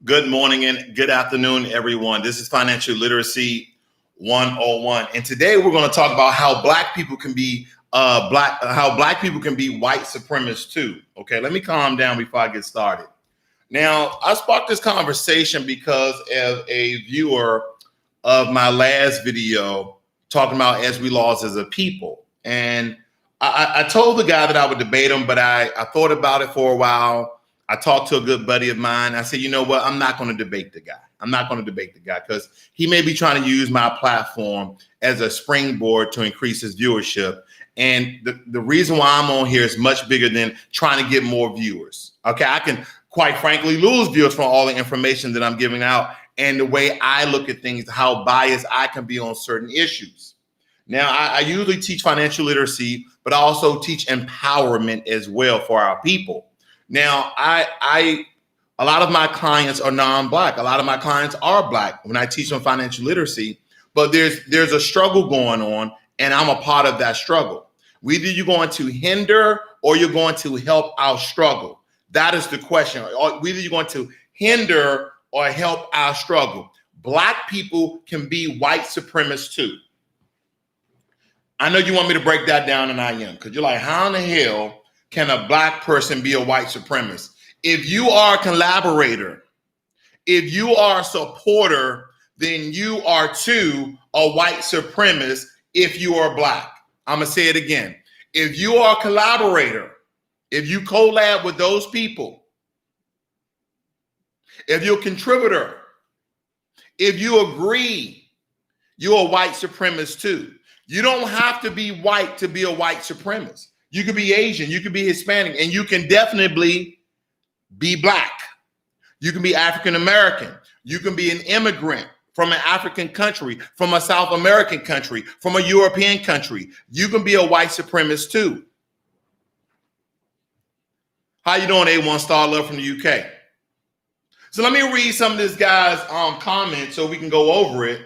Good morning and good afternoon, everyone. This is Financial Literacy 101. And today we're going to talk about how black people can be white supremacists too. Okay, let me calm down before I get started. Now, I sparked this conversation because of a viewer of my last video talking about as we lost as a people. And I told the guy that I would debate him, but I thought about it for a while. I talked to a good buddy of mine. I said, you know what? I'm not going to debate the guy. I'm not going to debate the guy because he may be trying to use my platform as a springboard to increase his viewership. And the reason why I'm on here is much bigger than trying to get more viewers. Okay, I can quite frankly lose viewers from all the information that I'm giving out and the way I look at things, how biased I can be on certain issues. Now, I usually teach financial literacy, but I also teach empowerment as well for our people. Now, a lot of my clients are non-black. A lot of my clients are black when I teach them financial literacy, but there's a struggle going on, and I'm a part of that struggle. Either you're going to hinder or you're going to help our struggle. That is the question. Either you're going to hinder or help our struggle. Black people can be white supremacists too. I know you want me to break that down, and I am, because you're like, how in the hell can a black person be a white supremacist? If you are a collaborator, if you are a supporter, then you are too a white supremacist if you are black. I'm going to say it again. If you are a collaborator, if you collab with those people, if you're a contributor, if you agree, you're a white supremacist too. You don't have to be white to be a white supremacist. You could be Asian, you could be Hispanic, and you can definitely be black. You can be African American. You can be an immigrant from an African country, from a South American country, from a European country. You can be a white supremacist too. How you doing, A1 Star Love from the UK? So let me read some of this guy's comments so we can go over it.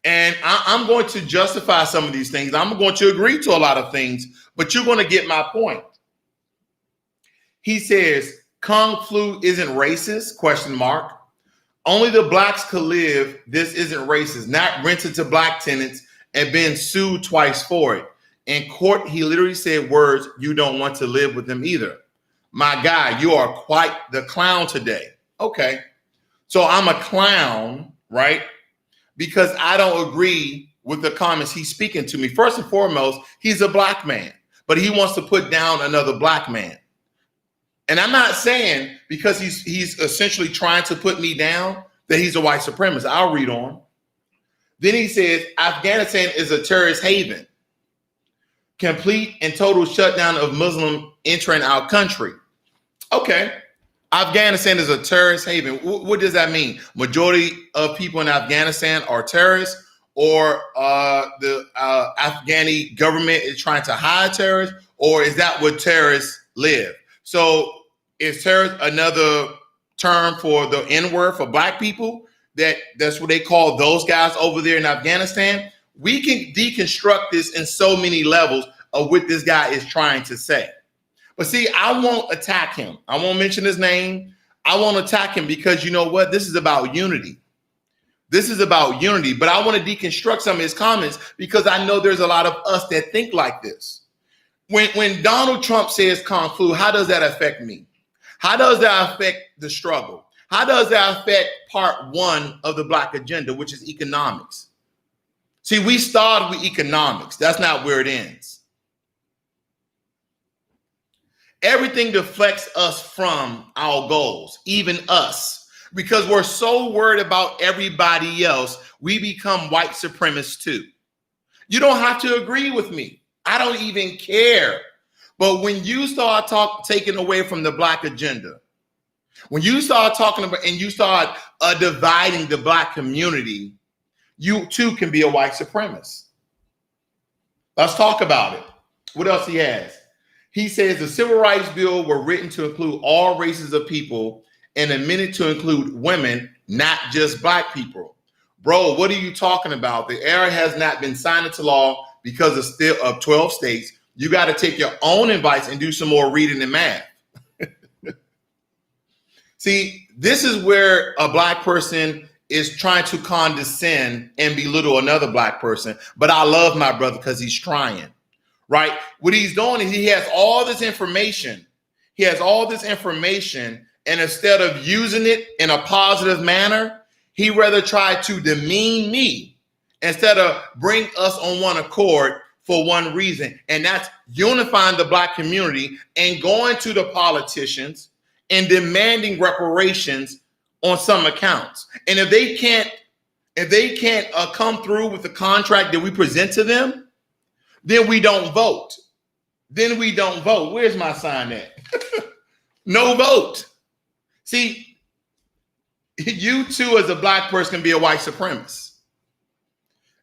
And I'm going to justify some of these things. I'm going to agree to a lot of things, but you're going to get my point. He says, Kung flu isn't racist, ? Only the blacks could live. This isn't racist. Not rented to black tenants and been sued twice for it. In court, he literally said words, you don't want to live with them either. My guy, you are quite the clown today. Okay. So I'm a clown, right? Because I don't agree with the comments he's speaking to me. First and foremost, he's a black man, but he wants to put down another black man. And I'm not saying because he's essentially trying to put me down that he's a white supremacist. I'll read on. Then he says, Afghanistan is a terrorist haven. Complete and total shutdown of Muslim entering our country. Okay. Afghanistan is a terrorist haven. What does that mean? Majority of people in Afghanistan are terrorists, or the Afghani government is trying to hide terrorists, or is that where terrorists live? So is terrorist another term for the N-word for black people? That's what they call those guys over there in Afghanistan? We can deconstruct this in so many levels of what this guy is trying to say. But see, I won't attack him. I won't mention his name. I won't attack him because you know what? This is about unity. This is about unity. But I want to deconstruct some of his comments because I know there's a lot of us that think like this. When Donald Trump says Kung flu, how does that affect me? How does that affect the struggle? How does that affect part one of the Black agenda, which is economics? See, we started with economics. That's not where it ends. Everything deflects us from our goals, even us, because we're so worried about everybody else, we become white supremacists too. You don't have to agree with me. I don't even care. But when you start taking away from the Black agenda, when you start talking about and you start dividing the Black community, you too can be a white supremacist. Let's talk about it. What else he has? He says the civil rights bill were written to include all races of people and amended to include women, not just black people. Bro, what are you talking about? The era has not been signed into law because of 12 states. You got to take your own advice and do some more reading and math. See, this is where a black person is trying to condescend and belittle another black person. But I love my brother because he's trying, right? What he's doing is he has all this information. He has all this information, and instead of using it in a positive manner, he rather try to demean me instead of bring us on one accord for one reason. And that's unifying the black community and going to the politicians and demanding reparations on some accounts. And if they can't come through with the contract that we present to them, then we don't vote. Where's my sign at? No vote. See, you too as a black person can be a white supremacist.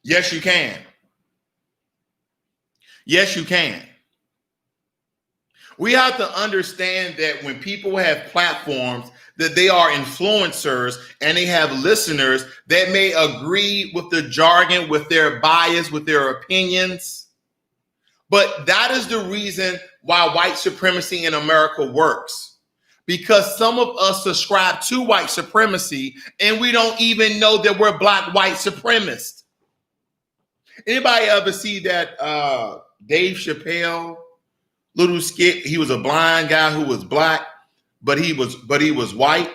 Yes, you can. Yes, you can. We have to understand that when people have platforms, that they are influencers and they have listeners that may agree with the jargon, with their bias, with their opinions. But that is the reason why white supremacy in America works. Because some of us subscribe to white supremacy and we don't even know that we're black white supremacists. Anybody ever see that Dave Chappelle little skit? He was a blind guy who was black, but he was white.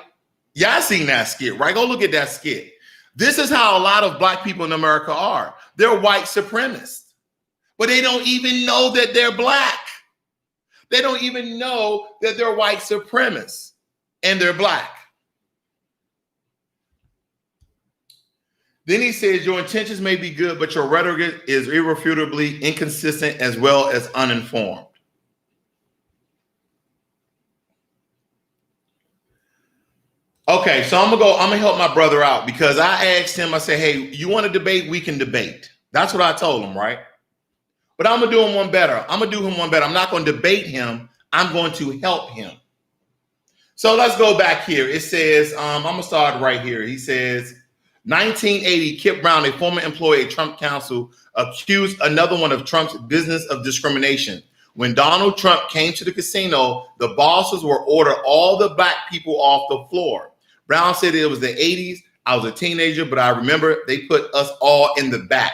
Y'all seen that skit, right? Go look at that skit. This is how a lot of black people in America are. They're white supremacists, but they don't even know that they're black. They don't even know that they're white supremacists and they're black. Then he says, your intentions may be good, but your rhetoric is irrefutably inconsistent as well as uninformed. Okay, so I'm gonna help my brother out because I asked him, I said, hey, you want to debate? We can debate. That's what I told him, right? But I'm gonna do him one better. I'm not gonna debate him. I'm going to help him. So let's go back here. It says, I'm gonna start right here. He says, 1980, Kip Brown, a former employee at Trump Council, accused another one of Trump's business of discrimination. When Donald Trump came to the casino, the bosses were ordered all the black people off the floor. Brown said it was the 80s. I was a teenager, but I remember they put us all in the back.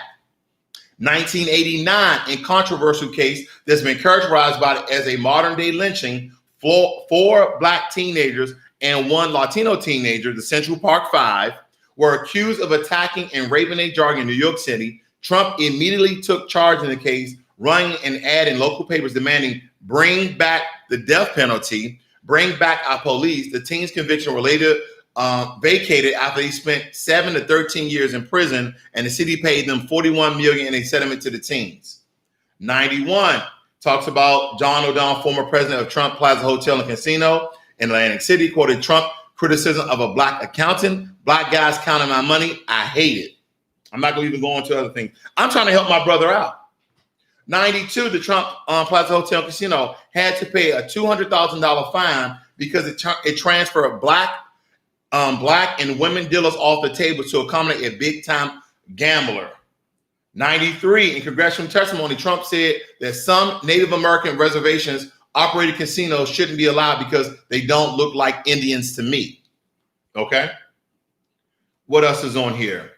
1989, a controversial case that's been characterized by as a modern day lynching, four black teenagers and one Latino teenager, the Central Park Five, were accused of attacking and raping a jogger in New York City. Trump immediately took charge in the case, running an ad in local papers demanding bring back the death penalty, bring back our police. The teens' conviction were later vacated after they spent 7 to 13 years in prison, and the city paid them $41 million in a settlement to the teens. 91 talks about John O'Donnell, former president of Trump Plaza Hotel and Casino in Atlantic City, quoted Trump criticism of a black accountant. Black guys counting my money. I hate it. I'm not going to even go into other things. I'm trying to help my brother out. 92, the Trump Plaza Hotel and Casino had to pay a $200,000 fine because it transferred black and women dealers off the table to accommodate a big-time gambler. 93, in congressional testimony, Trump said that some Native American reservations operated casinos shouldn't be allowed because they don't look like Indians to me. Okay? What else is on here?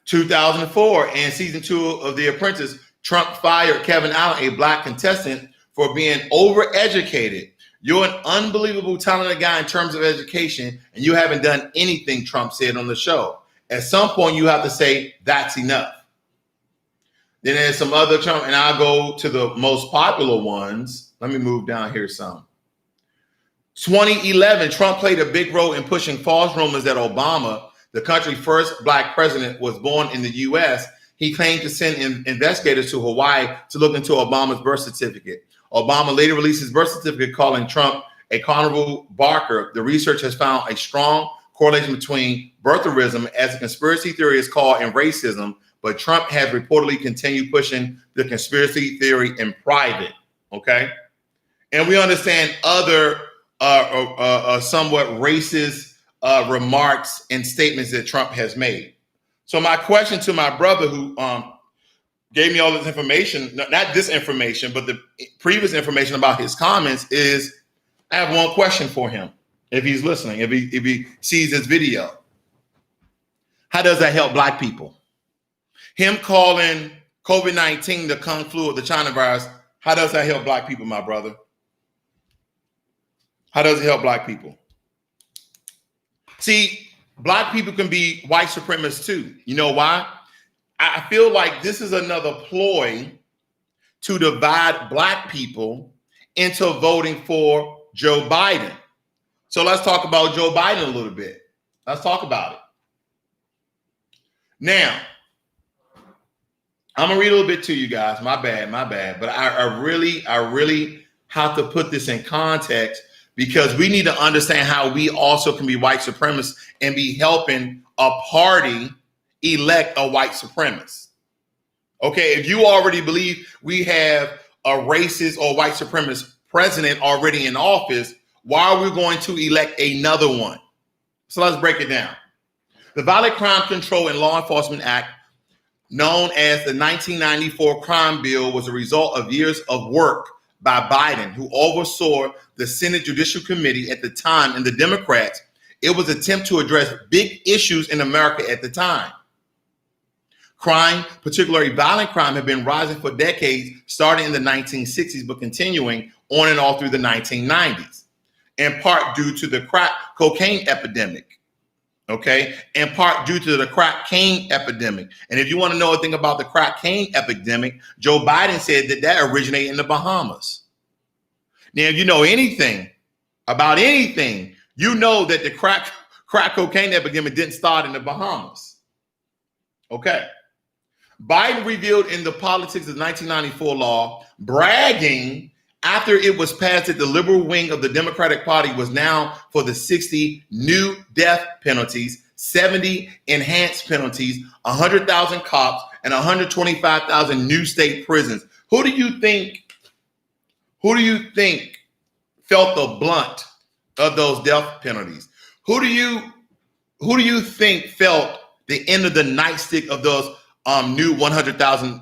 2004, and season 2 of The Apprentice, Trump fired Kevin Allen, a black contestant, for being overeducated. You're an unbelievable talented guy in terms of education, and you haven't done anything, Trump said on the show. At some point, you have to say, that's enough. Then there's some other Trump, and I'll go to the most popular ones. Let me move down here some. 2011, Trump played a big role in pushing false rumors that Obama, the country's first black president, was born in the U.S. He claimed to send investigators to Hawaii to look into Obama's birth certificate. Obama later released his birth certificate calling Trump a carnival barker. The research has found a strong correlation between birtherism, as the conspiracy theory is called, and racism, but Trump has reportedly continued pushing the conspiracy theory in private, okay? And we understand other somewhat racist remarks and statements that Trump has made. So my question to my brother who gave me all this information, not this information, but the previous information about his comments is, I have one question for him. if he's listening, if he sees this video. How does that help black people? Him calling COVID-19 the Kung flu or the China virus, how does that help black people, my brother? How does it help black people? See, black people can be white supremacists too. You know why? I feel like this is another ploy to divide black people into voting for Joe Biden. So let's talk about Joe Biden a little bit. Let's talk about it. Now, I'm gonna read a little bit to you guys. My bad. But I really have to put this in context because we need to understand how we also can be white supremacists and be helping a party elect a white supremacist. Okay, if you already believe we have a racist or white supremacist president already in office, why are we going to elect another one? So let's break it down. The Violent Crime Control and Law Enforcement Act, known as the 1994 Crime Bill, was a result of years of work by Biden, who oversaw the Senate Judicial Committee at the time, and the Democrats. It was an attempt to address big issues in America at the time. Crime, particularly violent crime, had been rising for decades, starting in the 1960s, but continuing on and all through the 1990s, in part due to the crack cocaine epidemic. Okay, in part due to the crack cane epidemic. And if you want to know a thing about the crack cane epidemic, Joe Biden said that originated in the Bahamas. Now, if you know anything about anything, you know that the crack cocaine epidemic didn't start in the Bahamas. Okay. Biden revealed in the politics of the 1994 law, bragging after it was passed that the liberal wing of the Democratic Party was now for the 60 new death penalties, 70 enhanced penalties, 100,000 cops, and 125,000 new state prisons. Who do you think felt the blunt of those death penalties? Who do you think felt the end of the nightstick of those new 100,000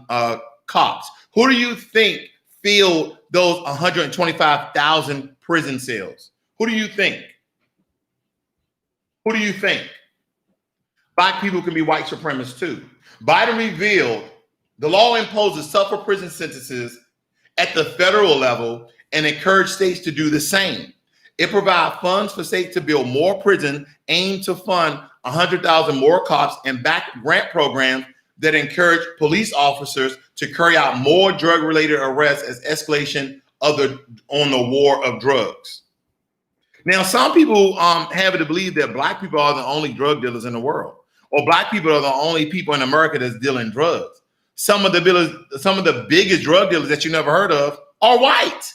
cops? Who do you think filled those 125,000 prison cells? Who do you think? Who do you think? Black people can be white supremacists too. Biden revealed the law imposes tougher prison sentences at the federal level and encouraged states to do the same. It provides funds for states to build more prisons, aimed to fund 100,000 more cops, and back grant programs that encourage police officers to carry out more drug-related arrests as escalation on the war of drugs. Now, some people have it to believe that black people are the only drug dealers in the world, or black people are the only people in America that's dealing drugs. Some of the biggest drug dealers that you never heard of are white.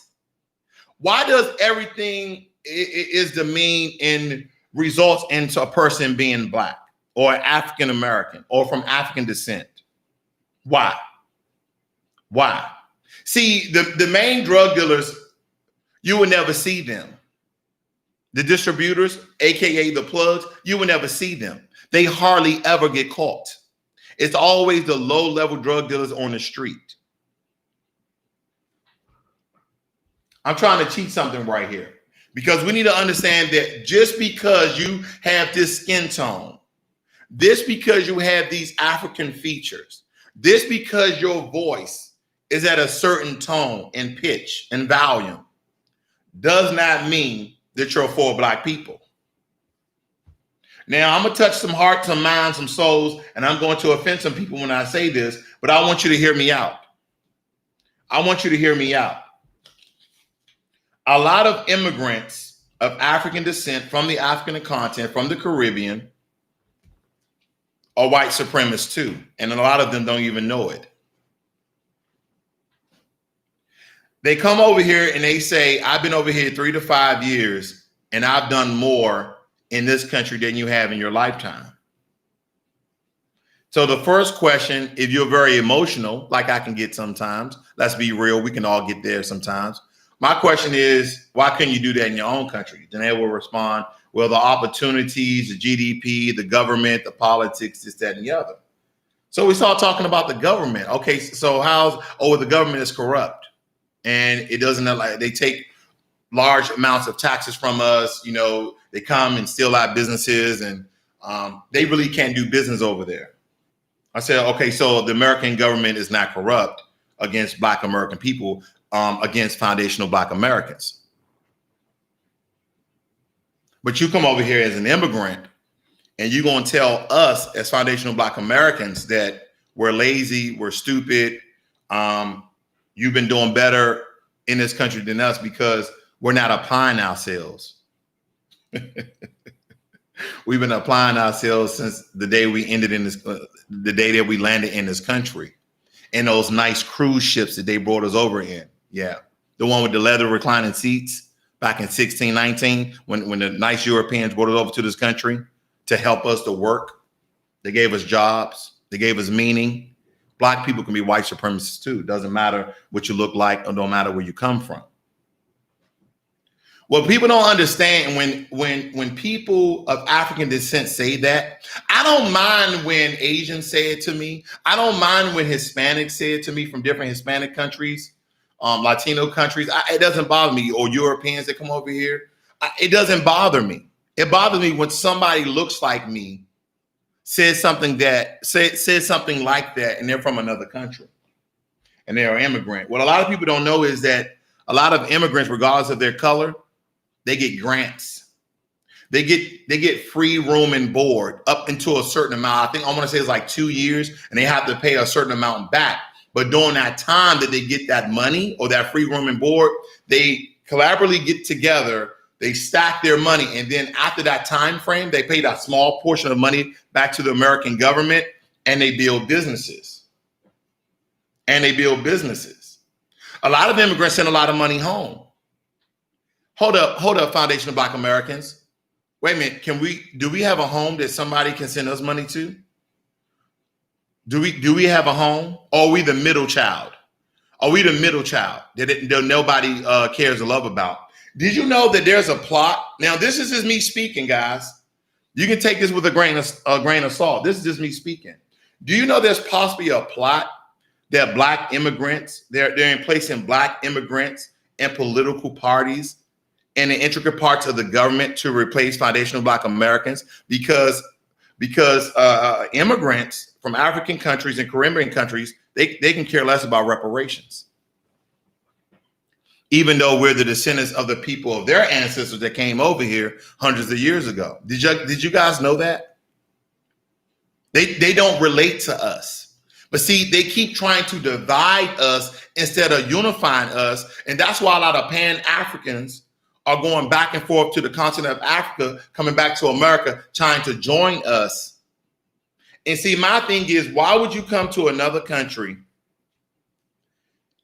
Why does everything is demeaned and results into a person being black or African American or from African descent? Why? See, the main drug dealers, you will never see them. The distributors, aka the plugs, you will never see them. They hardly ever get caught. It's always the low-level drug dealers on the street. I'm trying to teach something right here, because we need to understand that just because you have this skin tone, this because you have these African features, this because your voice is at a certain tone and pitch and volume, does not mean that you're for black people. Now, I'm going to touch some hearts, some minds, some souls, and I'm going to offend some people when I say this, but I want you to hear me out. I want you to hear me out. A lot of immigrants of African descent from the African continent, from the Caribbean, are white supremacists too, and a lot of them don't even know it. They come over here and they say, I've been over here 3 to 5 years and I've done more in this country than you have in your lifetime. So the first question, if you're very emotional, like I can get sometimes, let's be real, we can all get there sometimes. My question is, why couldn't you do that in your own country? Then they will respond, well, the opportunities, the GDP, the government, the politics, this, that, and the other. So we start talking about the government. Okay, so the government is corrupt. And it doesn't, like, they take large amounts of taxes from us. You know, they come and steal our businesses, and they really can't do business over there. I said, okay, so the American government is not corrupt against Black American people, against foundational Black Americans. But you come over here as an immigrant, and you're going to tell us as foundational Black Americans that we're lazy, we're stupid, you've been doing better in this country than us because we're not applying ourselves. We've been applying ourselves since the day we ended in this, the day that we landed in this country, in those nice cruise ships that they brought us over in. Yeah, the one with the leather reclining seats back in 1619, when the nice Europeans brought us over to this country to help us to work. They gave us jobs. They gave us meaning. Black people can be white supremacists too. Doesn't matter what you look like, or don't matter where you come from. What people don't understand, when people of African descent say that, I don't mind when Asians say it to me. I don't mind when Hispanics say it to me from different Hispanic countries, Latino countries. It doesn't bother me. Or Europeans that come over here. It doesn't bother me. It bothers me when somebody looks like me, says something like that, and they're from another country and they're an immigrant. What a lot of people don't know is that a lot of immigrants, regardless of their color, they get grants. They get free room and board up into a certain amount. I want to say it's like 2 years, and they have to pay a certain amount back. But during that time that they get that money or that free room and board, they collaboratively get together, they stack their money, and then after that time frame, they pay that small portion of money back to the American government, and they build businesses. A lot of immigrants send a lot of money home. Hold up, foundational Black Americans. Wait a minute, do we have a home that somebody can send us money to? Do we have a home? Or are we the middle child? Are we the middle child that nobody cares or love about? Did you know that there's a plot? Now, this is just me speaking, guys. You can take this with a grain of salt. This is just me speaking. Do you know there's possibly a plot that Black immigrants, they're in placing Black immigrants in political parties and the intricate parts of the government to replace foundational Black Americans because immigrants from African countries and Caribbean countries, they can care less about reparations. Even though we're the descendants of the people of their ancestors that came over here hundreds of years ago. Did you guys know that? They don't relate to us. But see, they keep trying to divide us instead of unifying us. And that's why a lot of Pan-Africans are going back and forth to the continent of Africa, coming back to America, trying to join us. And see, my thing is, why would you come to another country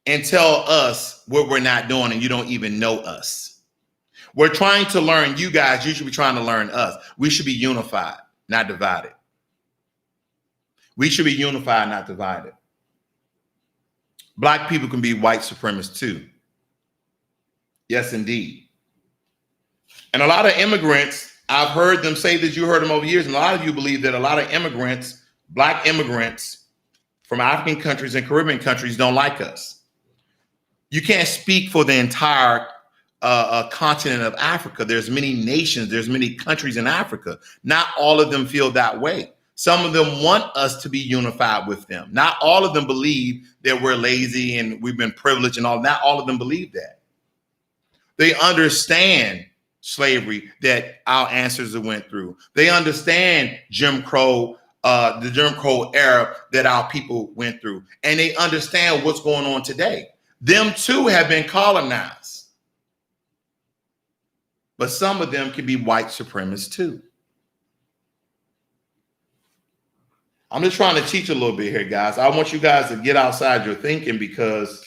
and tell us what we're not doing and you don't even know us? We're trying to learn you guys. You should be trying to learn us. We should be unified, not divided. We should be unified, not divided. Black people can be white supremacists too. Yes, indeed. And a lot of immigrants, I've heard them say that, you heard them over years, and a lot of you believe that a lot of immigrants, Black immigrants from African countries and Caribbean countries don't like us. You can't speak for the entire continent of Africa. There's many nations, there's many countries in Africa. Not all of them feel that way. Some of them want us to be unified with them. Not all of them believe that we're lazy and we've been privileged and all. Not all of them believe that. They understand slavery that our ancestors went through. They understand Jim Crow, the Jim Crow era that our people went through. And they understand what's going on today. Them too have been colonized. But some of them can be white supremacists too. I'm just trying to teach a little bit here, guys. I want you guys to get outside your thinking, because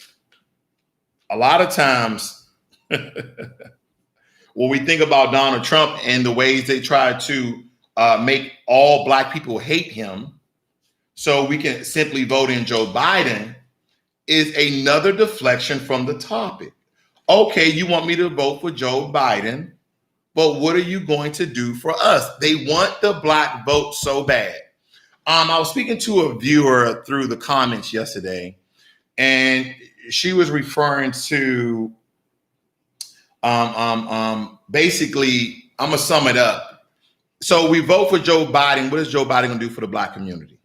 a lot of times when we think about Donald Trump and the ways they try to make all Black people hate him so we can simply vote in Joe Biden, is another deflection from the topic. Okay, you want me to vote for Joe Biden, but what are you going to do for us? They want the Black vote so bad. I was speaking to a viewer through the comments yesterday, and she was referring to basically, I'm gonna sum it up. So we vote for Joe Biden. What is Joe Biden gonna do for the black community?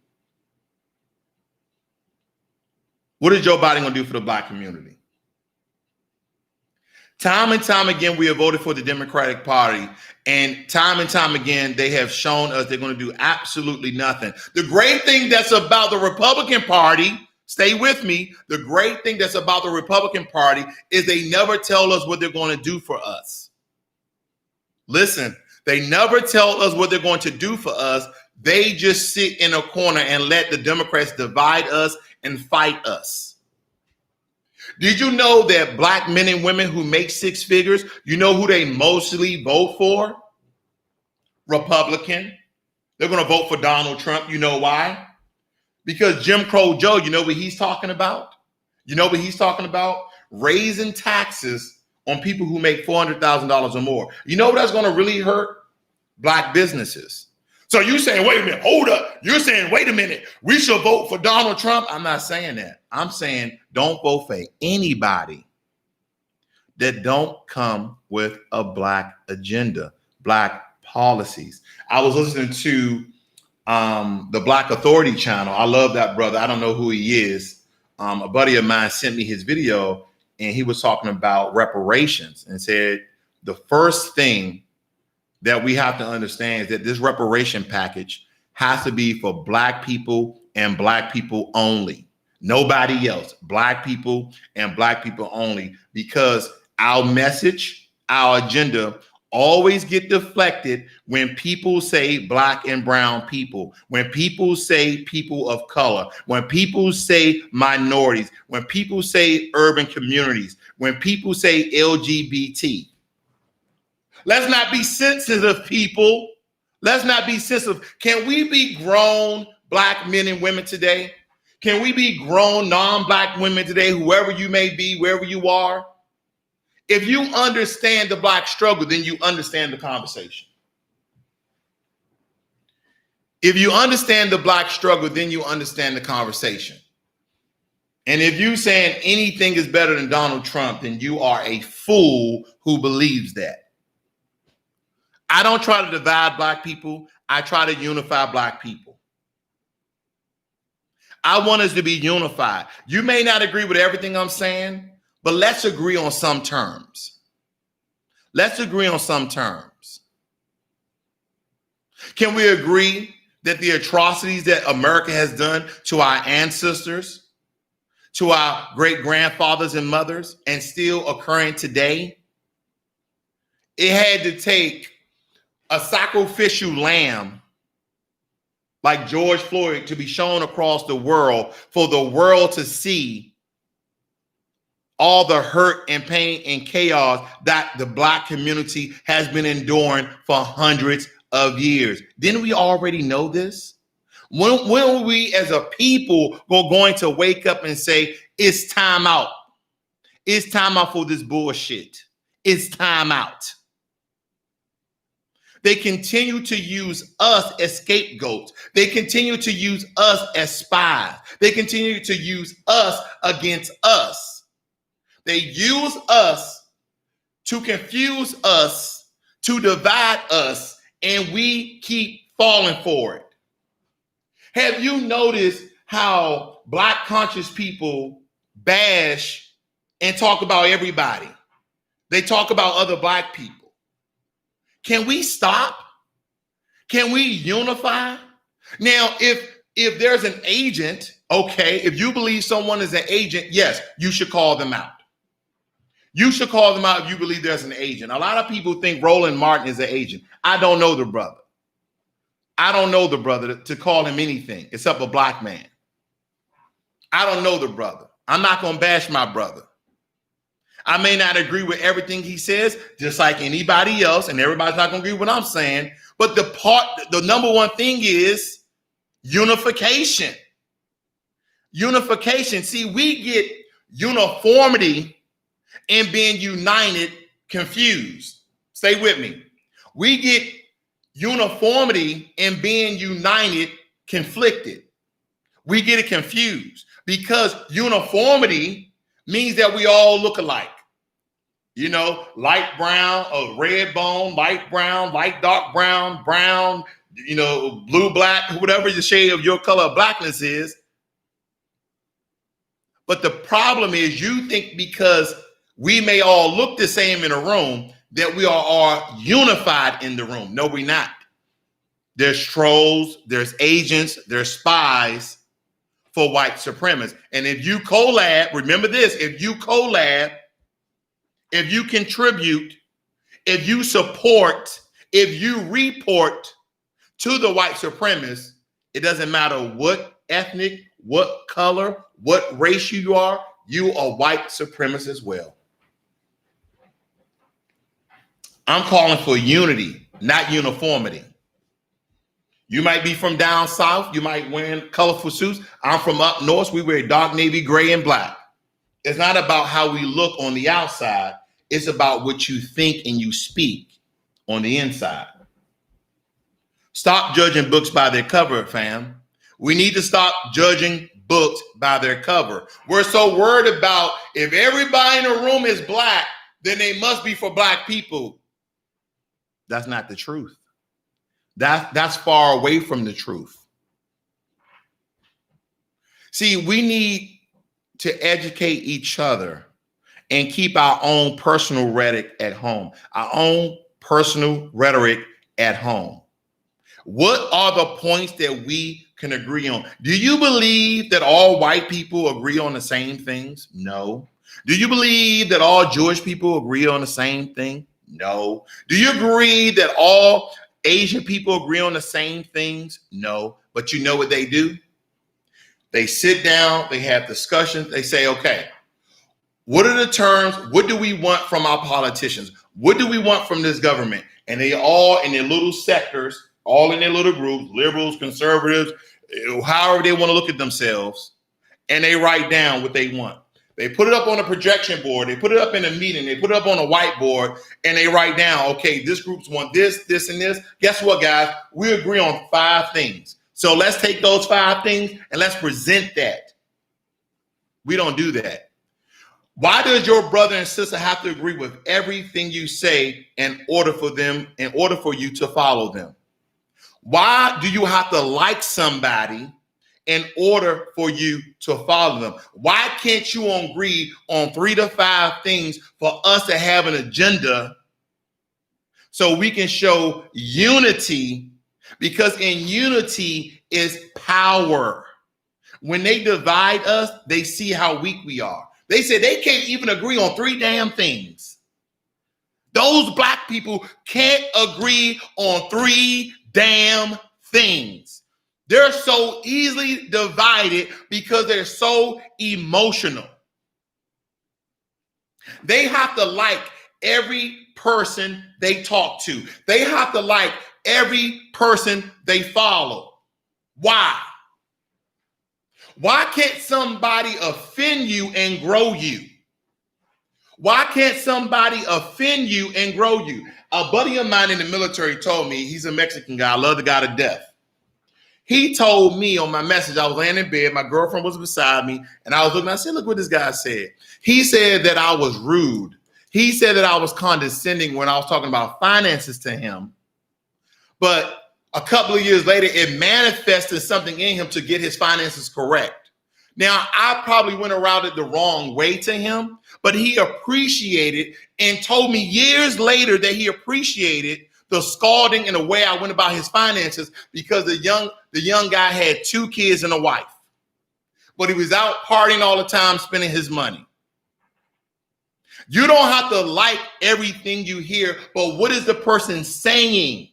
What is Joe Biden gonna do for the black community? Time and time again, we have voted for the Democratic Party, and time again, they have shown us they're going to do absolutely nothing. The great thing that's about the Republican Party, stay with me, the great thing that's about the Republican Party is they never tell us what they're going to do for us. Listen, they never tell us what they're going to do for us. They just sit in a corner and let the Democrats divide us and fight us. Did you know that black men and women who make six figures, you know who they mostly vote for? Republican. They're going to vote for Donald Trump. You know why? Because Jim Crow Joe, you know what he's talking about? You know what he's talking about? Raising taxes on people who make $400,000 or more. You know what that's going to really hurt? Black businesses. So you're saying, wait a minute, hold up. You're saying, wait a minute, we should vote for Donald Trump. I'm not saying that. I'm saying don't vote for anybody that don't come with a black agenda, black policies. I was listening to the Black Authority channel. I love that brother. I don't know who he is. A buddy of mine sent me his video, and he was talking about reparations and said the first thing that we have to understand is that this reparation package has to be for black people and black people only. Nobody else. Black people and black people only, because our message, our agenda always get deflected when people say black and brown people, when people say people of color, when people say minorities, when people say urban communities, when people say LGBT. Let's not be sensitive, people. Let's not be sensitive. Can we be grown black men and women today? Can we be grown non-black women today, whoever you may be, wherever you are? If you understand the black struggle, then you understand the conversation. If you understand the black struggle, then you understand the conversation. And if you saying anything is better than Donald Trump, then you are a fool who believes that. I don't try to divide black people. I try to unify black people. I want us to be unified. You may not agree with everything I'm saying, but let's agree on some terms. Let's agree on some terms. Can we agree that the atrocities that America has done to our ancestors, to our great-grandfathers and mothers, and still occurring today? It had to take a sacrificial lamb like George Floyd to be shown across the world for the world to see all the hurt and pain and chaos that the black community has been enduring for hundreds of years. Didn't we already know this? When were we as a people going to wake up and say, it's time out? It's time out for this bullshit. It's time out. They continue to use us as scapegoats. They continue to use us as spies. They continue to use us against us. They use us to confuse us, to divide us, and we keep falling for it. Have you noticed how black conscious people bash and talk about everybody? They talk about other black people. Can we stop? Can we unify? Now, if there's an agent, okay, if you believe someone is an agent, yes, you should call them out. You should call them out if you believe there's an agent. A lot of people think Roland Martin is an agent. I don't know the brother. I don't know the brother to call him anything except a black man. I don't know the brother. I'm not going to bash my brother. I may not agree with everything he says, just like anybody else, and everybody's not going to agree with what I'm saying. But the number one thing is unification. Unification. See, we get uniformity and being united confused. Stay with me. We get uniformity and being united conflicted. We get it confused because uniformity means that we all look alike. You know, light brown, red bone, light brown, light dark brown, brown, you know, blue, black, whatever the shade of your color of blackness is. But the problem is you think because we may all look the same in a room that we are unified in the room. No, we're not. There's trolls, there's agents, there's spies for white supremacists. And if you collab, remember this, if you collab, if you contribute, if you support, if you report to the white supremacists, it doesn't matter what ethnic, what color, what race you are white supremacist as well. I'm calling for unity, not uniformity. You might be from down south. You might wear colorful suits. I'm from up north. We wear dark navy, gray, and black. It's not about how we look on the outside. It's about what you think and you speak on the inside. Stop judging books by their cover, fam. We need to stop judging books by their cover. We're so worried about if everybody in the room is black, then they must be for black people. That's not the truth. That's far away from the truth. See, we need to educate each other and keep our own personal rhetoric at home. Our own personal rhetoric at home. What are the points that we can agree on? Do you believe that all white people agree on the same things? No. Do you believe that all Jewish people agree on the same thing? No. Do you agree that all Asian people agree on the same things? No. But you know what they do? They sit down, they have discussions, they say, okay, what are the terms? What do we want from our politicians? What do we want from this government? And they all in their little sectors, all in their little groups, liberals, conservatives, however they want to look at themselves, and they write down what they want. They put it up on a projection board. They put it up in a meeting. They put it up on a whiteboard, and they write down, okay, this groups want this, this, and this. Guess what, guys? We agree on 5 things. So let's take those 5 things and let's present that. We don't do that. Why does your brother and sister have to agree with everything you say in order for you to follow them? Why do you have to like somebody in order for you to follow them? Why can't you agree on 3 to 5 things for us to have an agenda so we can show unity? Because in unity is power. When they divide us, they see how weak we are. They said they can't even agree on 3 damn things. Those black people can't agree on 3 damn things. They're so easily divided because they're so emotional. They have to like every person they talk to. They have to like every person they follow. Why? Why can't somebody offend you and grow you? Why can't somebody offend you and grow you? A buddy of mine in the military told me, he's a Mexican guy, I love the guy to death. He told me on my message, I was laying in bed, my girlfriend was beside me, and I was looking, I said, look what this guy said. He said that I was rude. He said that I was condescending when I was talking about finances to him. But a couple of years later, it manifested something in him to get his finances correct. Now, I probably went around it the wrong way to him, but he appreciated and told me years later that he appreciated the scalding and the way I went about his finances because the young guy had 2 kids and a wife, but he was out partying all the time, spending his money. You don't have to like everything you hear, but what is the person saying?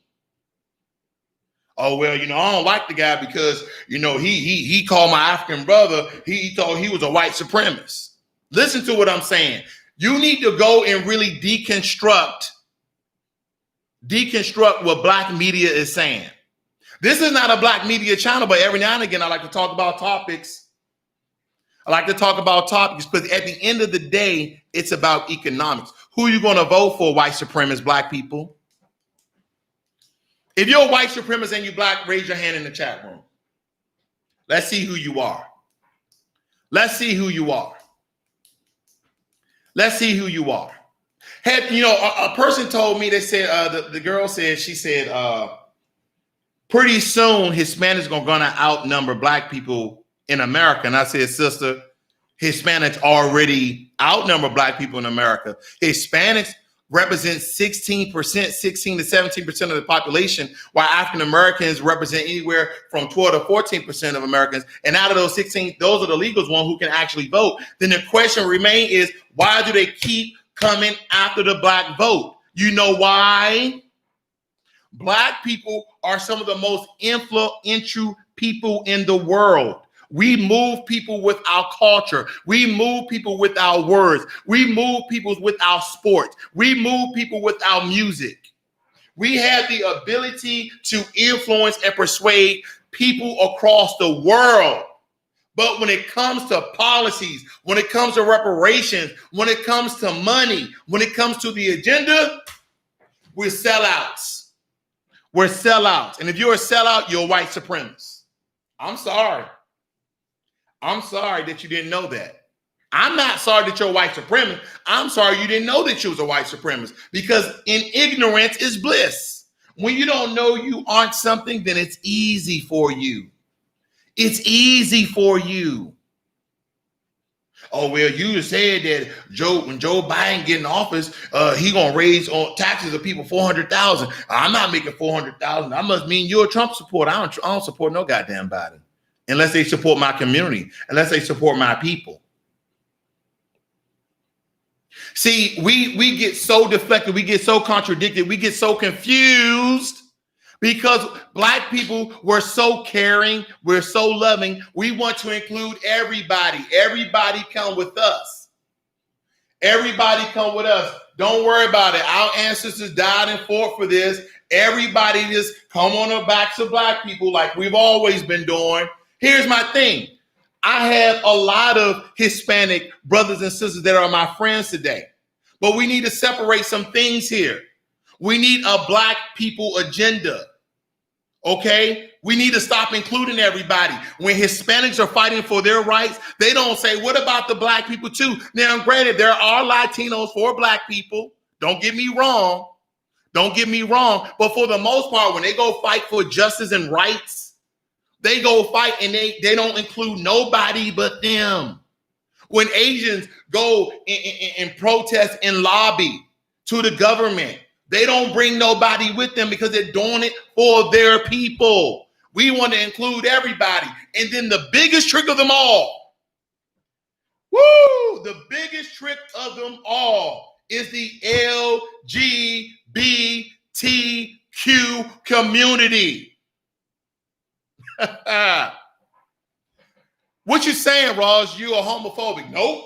Oh, well, I don't like the guy because, he called my African brother. He thought he was a white supremacist. Listen to what I'm saying. You need to go and really deconstruct what black media is saying. This is not a black media channel, but every now and again, I like to talk about topics. But at the end of the day, it's about economics. Who are you going to vote for, white supremacist black people? If you're a white supremacist and you black, raise your hand in the chat room. Let's see who you are. Let's see who you are. Let's see who you are. Had a person told me, they said the girl said, she said pretty soon Hispanics are gonna outnumber black people in America. And I said, sister, Hispanics already outnumber black people in America. Hispanics represent 16%, 16 to 17% of the population, while African Americans represent anywhere from 12 to 14% of Americans. And out of those 16, those are the legal ones who can actually vote. Then the question remains is, why do they keep coming after the black vote? You know why? Black people are some of the most influential people in the world. We move people with our culture. We move people with our words. We move people with our sports. We move people with our music. We have the ability to influence and persuade people across the world. But when it comes to policies, when it comes to reparations, when it comes to money, when it comes to the agenda, we're sellouts. We're sellouts. And if you're a sellout, you're a white supremacist. I'm sorry. I'm sorry that you didn't know that. I'm not sorry that you're a white supremacist. I'm sorry you didn't know that you was a white supremacist, because in ignorance is bliss. When you don't know you aren't something, then it's easy for you. It's easy for you. Oh, well, you said that when Joe Biden get in office, he gonna raise on taxes of people $400,000. I'm not making $400,000. I must mean you're a Trump supporter. I don't support no goddamn Biden, unless they support my community, unless they support my people. See, we get so deflected, we get so contradicted, we get so confused because black people were so caring, we're so loving. We want to include everybody. Everybody come with us. Everybody come with us. Don't worry about it. Our ancestors died and fought for this. Everybody just come on the backs of black people like we've always been doing. Here's my thing. I have a lot of Hispanic brothers and sisters that are my friends today, but we need to separate some things here. We need a black people agenda. Okay? We need to stop including everybody. When Hispanics are fighting for their rights, they don't say, what about the black people too? Now, granted, there are Latinos for black people. Don't get me wrong. Don't get me wrong. But for the most part, when they go fight for justice and rights, they go fight and they don't include nobody but them. When Asians go and protest and lobby to the government, they don't bring nobody with them because they're doing it for their people. We want to include everybody. And then the biggest trick of them all, the biggest trick of them all is the LGBTQ community. What you saying, Ross? You are homophobic? Nope.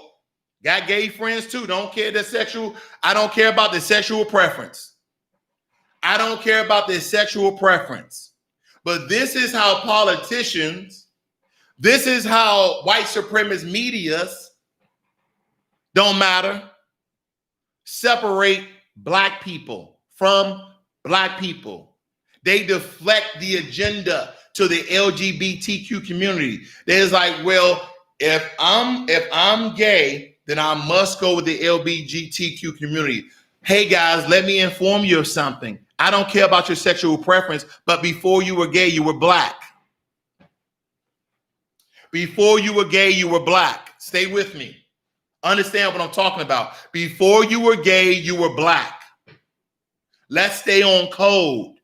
Got gay friends too. Don't care the sexual. I don't care about the sexual preference. I don't care about their sexual preference. But this is how politicians, this is how white supremacist medias, don't matter, separate black people from black people. They deflect the agenda to the LGBTQ community. There's like, well, if I'm gay, then I must go with the LGBTQ community. Hey guys, let me inform you of something. I don't care about your sexual preference, but before you were gay, you were black. Before you were gay, you were black. Stay with me. Understand what I'm talking about. Before you were gay, you were black. Let's stay on code.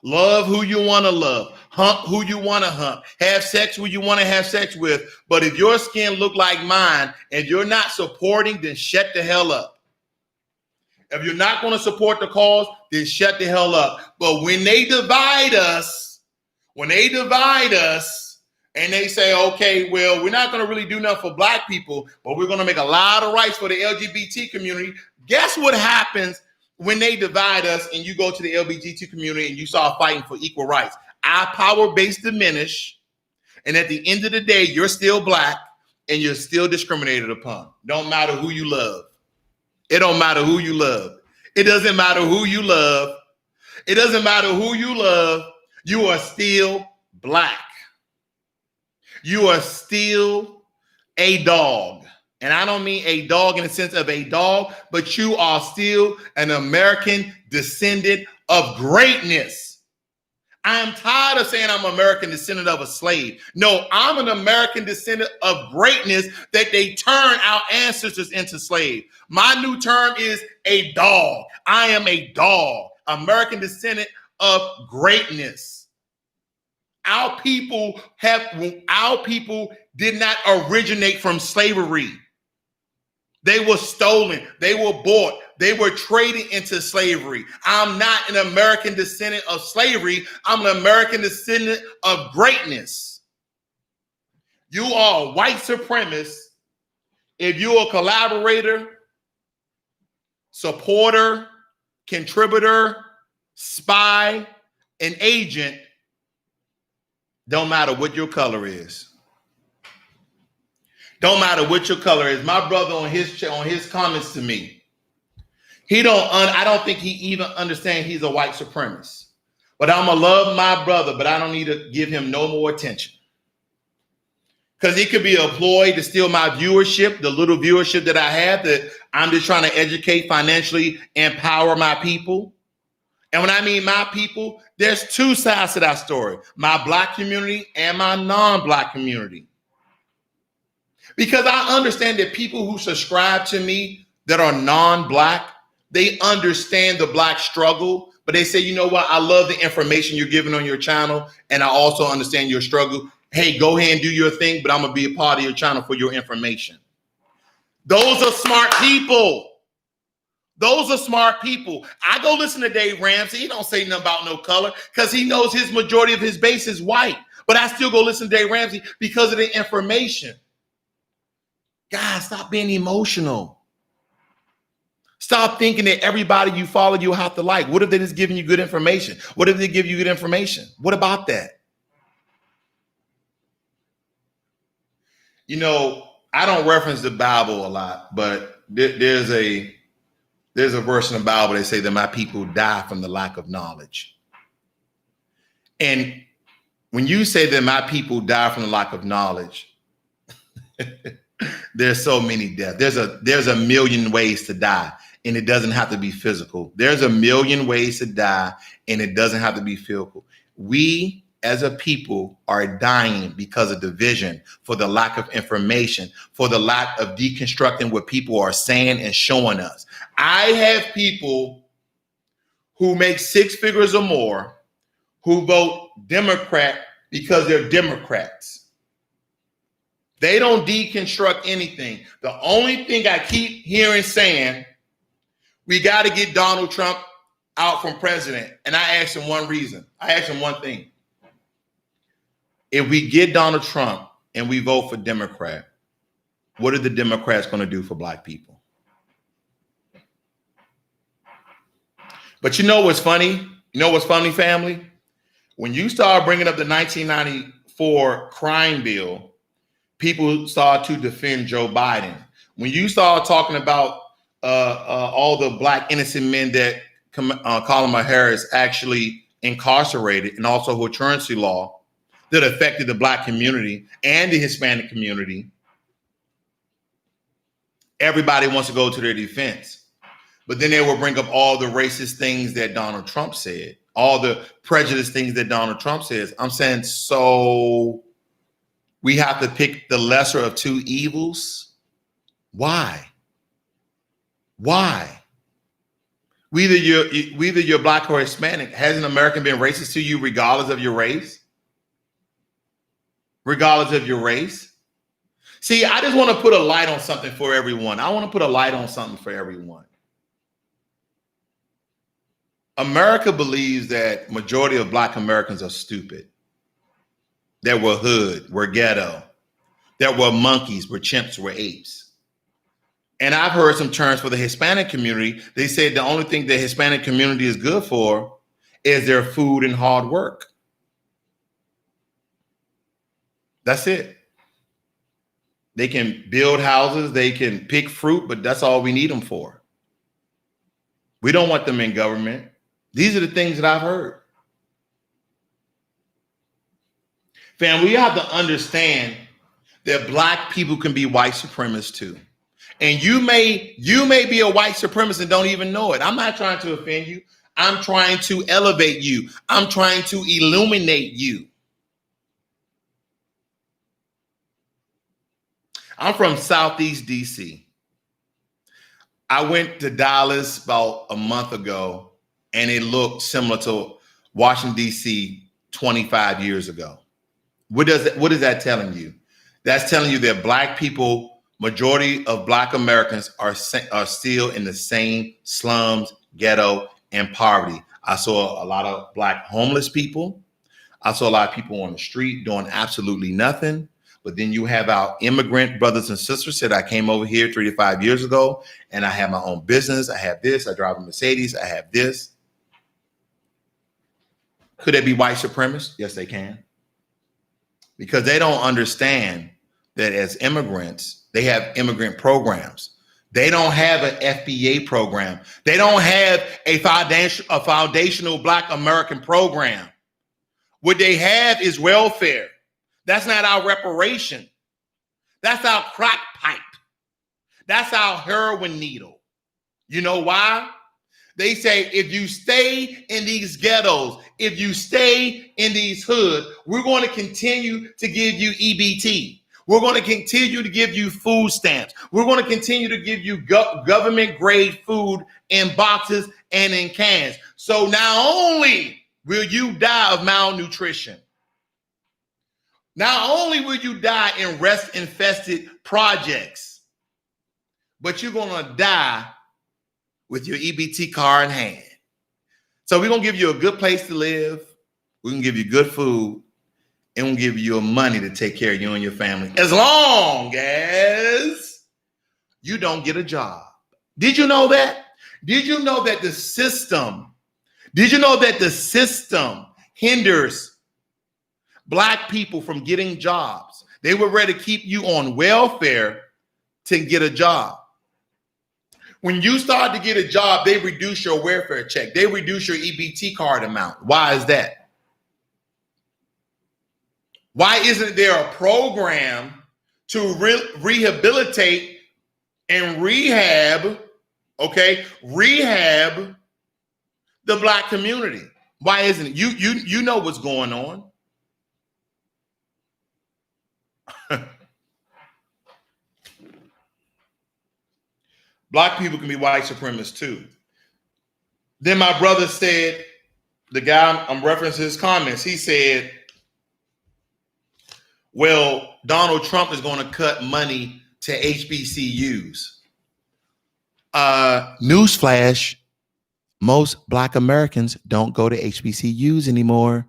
Love who you want to love. Hump who you want to hump. Have sex who you want to have sex with. But if your skin look like mine and you're not supporting, then shut the hell up. If you're not going to support the cause, then shut the hell up. But when they divide us, and they say, okay, well, we're not going to really do nothing for black people, but we're going to make a lot of rights for the LGBT community. Guess what happens when they divide us and you go to the LGBT community and you start fighting for equal rights? Our power base diminish. And at the end of the day, you're still black and you're still discriminated upon. Don't matter who you love. It don't matter who you love. It doesn't matter who you love. It doesn't matter who you love. You are still black. You are still a dog. And I don't mean a dog in the sense of a dog, but you are still an American descendant of greatness. I am tired of saying I'm American descendant of a slave. No, I'm an American descendant of greatness that they turn our ancestors into slaves. My new term is a dog. I am a dog, American descendant of greatness. Our people did not originate from slavery. They were stolen. They were bought. They were traded into slavery. I'm not an American descendant of slavery. I'm an American descendant of greatness. You are a white supremacist if you're a collaborator, supporter, contributor, spy, an agent. Don't matter what your color is. Don't matter what your color is. My brother on his comments to me, I don't think he even understands he's a white supremacist. But I'm gonna love my brother, but I don't need to give him no more attention. Because he could be a ploy to steal my viewership, the little viewership that I have, that I'm just trying to educate, financially empower my people. And when I mean my people, there's two sides to that story: my black community and my non-black community. Because I understand that people who subscribe to me that are non-black, they understand the black struggle, but they say, you know what? I love the information you're giving on your channel, and I also understand your struggle. Hey, go ahead and do your thing, but I'm going to be a part of your channel for your information. Those are smart people. Those are smart people. I go listen to Dave Ramsey. He don't say nothing about no color because he knows his majority of his base is white. But I still go listen to Dave Ramsey because of the information. Guys, stop being emotional. Stop thinking that everybody you follow you have to like. What if they're just giving you good information? What if they give you good information? What about that? You know, I don't reference the Bible a lot, but there's a verse in the Bible that say that my people die from the lack of knowledge. And when you say that my people die from the lack of knowledge, there's so many deaths. There's a million ways to die, and it doesn't have to be physical. There's a million ways to die, and it doesn't have to be physical. We as a people are dying because of division, for the lack of information, for the lack of deconstructing what people are saying and showing us. I have people who make six figures or more who vote Democrat because they're Democrats. They don't deconstruct anything. The only thing I keep hearing saying, we got to get Donald Trump out from president. And I asked him one reason. I asked him one thing. If we get Donald Trump and we vote for Democrat, what are the Democrats going to do for black people? But you know what's funny? You know what's funny, family? When you start bringing up the 1994 crime bill, people start to defend Joe Biden. When you start talking about all the black innocent men that Kamala Harris actually incarcerated, and also her truancy law that affected the black community and the Hispanic community, everybody wants to go to their defense. But then they will bring up all the racist things that Donald Trump said, all the prejudice things that Donald Trump says. I'm saying, so we have to pick the lesser of two evils? Why? Why? Whether you're black or Hispanic, has an American been racist to you regardless of your race? Regardless of your race? See, I just want to put a light on something for everyone. I want to put a light on something for everyone. America believes that majority of black Americans are stupid. That we're hood, we're ghetto, that we're monkeys, we're chimps, we're apes. And I've heard some terms for the Hispanic community. They say the only thing the Hispanic community is good for is their food and hard work. That's it. They can build houses, they can pick fruit, but that's all we need them for. We don't want them in government. These are the things that I've heard. Fam, we have to understand that black people can be white supremacists too. And you may be a white supremacist and don't even know it. I'm not trying to offend you. I'm trying to elevate you. I'm trying to illuminate you. I'm from Southeast DC. I went to Dallas about a month ago, and it looked similar to Washington, D.C. 25 years ago. What is that telling you? That's telling you that Black people, majority of Black Americans are still in the same slums, ghetto, and poverty. I saw a lot of Black homeless people. I saw a lot of people on the street doing absolutely nothing. But then you have our immigrant brothers and sisters said, I came over here 3 to 5 years ago and I have my own business. I have this. I drive a Mercedes. I have this. Could they be white supremacists? Yes, they can. Because they don't understand that as immigrants, they have immigrant programs. They don't have an FBA program. They don't have a foundational Black American program. What they have is welfare. That's not our reparation. That's our crack pipe. That's our heroin needle. You know why? They say if you stay in these ghettos, if you stay in these hoods, we're going to continue to give you EBT. We're going to continue to give you food stamps. We're going to continue to give you government grade food in boxes and in cans. So not only will you die of malnutrition, not only will you die in rest-infested projects, but you're going to die with your EBT card in hand. So we're going to give you a good place to live. We're going to give you good food. And we'll give you your money to take care of you and your family as long as you don't get a job. Did you know that? Did you know that the system hinders Black people from getting jobs? They were ready to keep you on welfare to get a job. When you start to get a job, they reduce your welfare check. They reduce your EBT card amount. Why is that? Why isn't there a program to rehabilitate and rehab the Black community? Why isn't it? You know what's going on. Black people can be white supremacists too. Then my brother said, the guy, I'm referencing his comments, he said, well, Donald Trump is going to cut money to HBCUs. Newsflash, most Black Americans don't go to HBCUs anymore.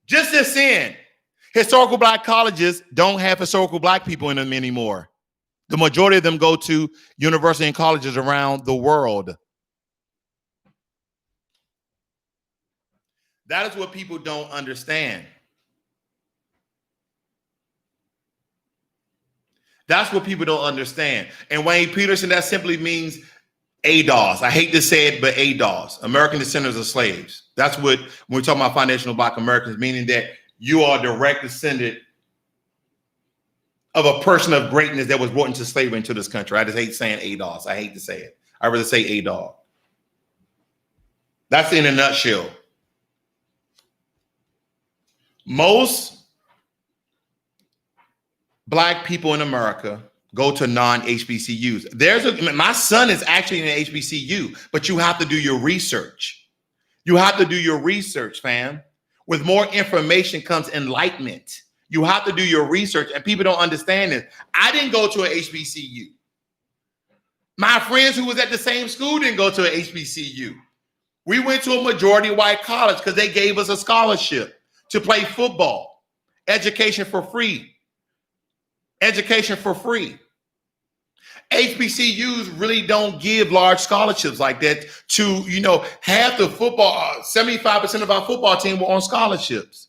Just as in, historical Black colleges don't have historical Black people in them anymore. The majority of them go to universities and colleges around the world. That is what people don't understand. That's what people don't understand. And Wayne Peterson, that simply means ADOS. I hate to say it, but ADOS, American Descendants of Slaves. That's what, when we talk about foundational Black Americans, meaning that you are a direct descendant of a person of greatness that was brought into slavery into this country. I just hate saying ADOS. I hate to say it. I rather say ADOS. That's in a nutshell. Most Black people in America go to non-HBCUs. My son is actually in an HBCU, but you have to do your research. You have to do your research, fam. With more information comes enlightenment. You have to do your research, and people don't understand this. I didn't go to an HBCU. My friends who was at the same school didn't go to an HBCU. We went to a majority white college because they gave us a scholarship to play football, education for free. Education for free. HBCUs really don't give large scholarships like that to, half the football, 75% of our football team were on scholarships.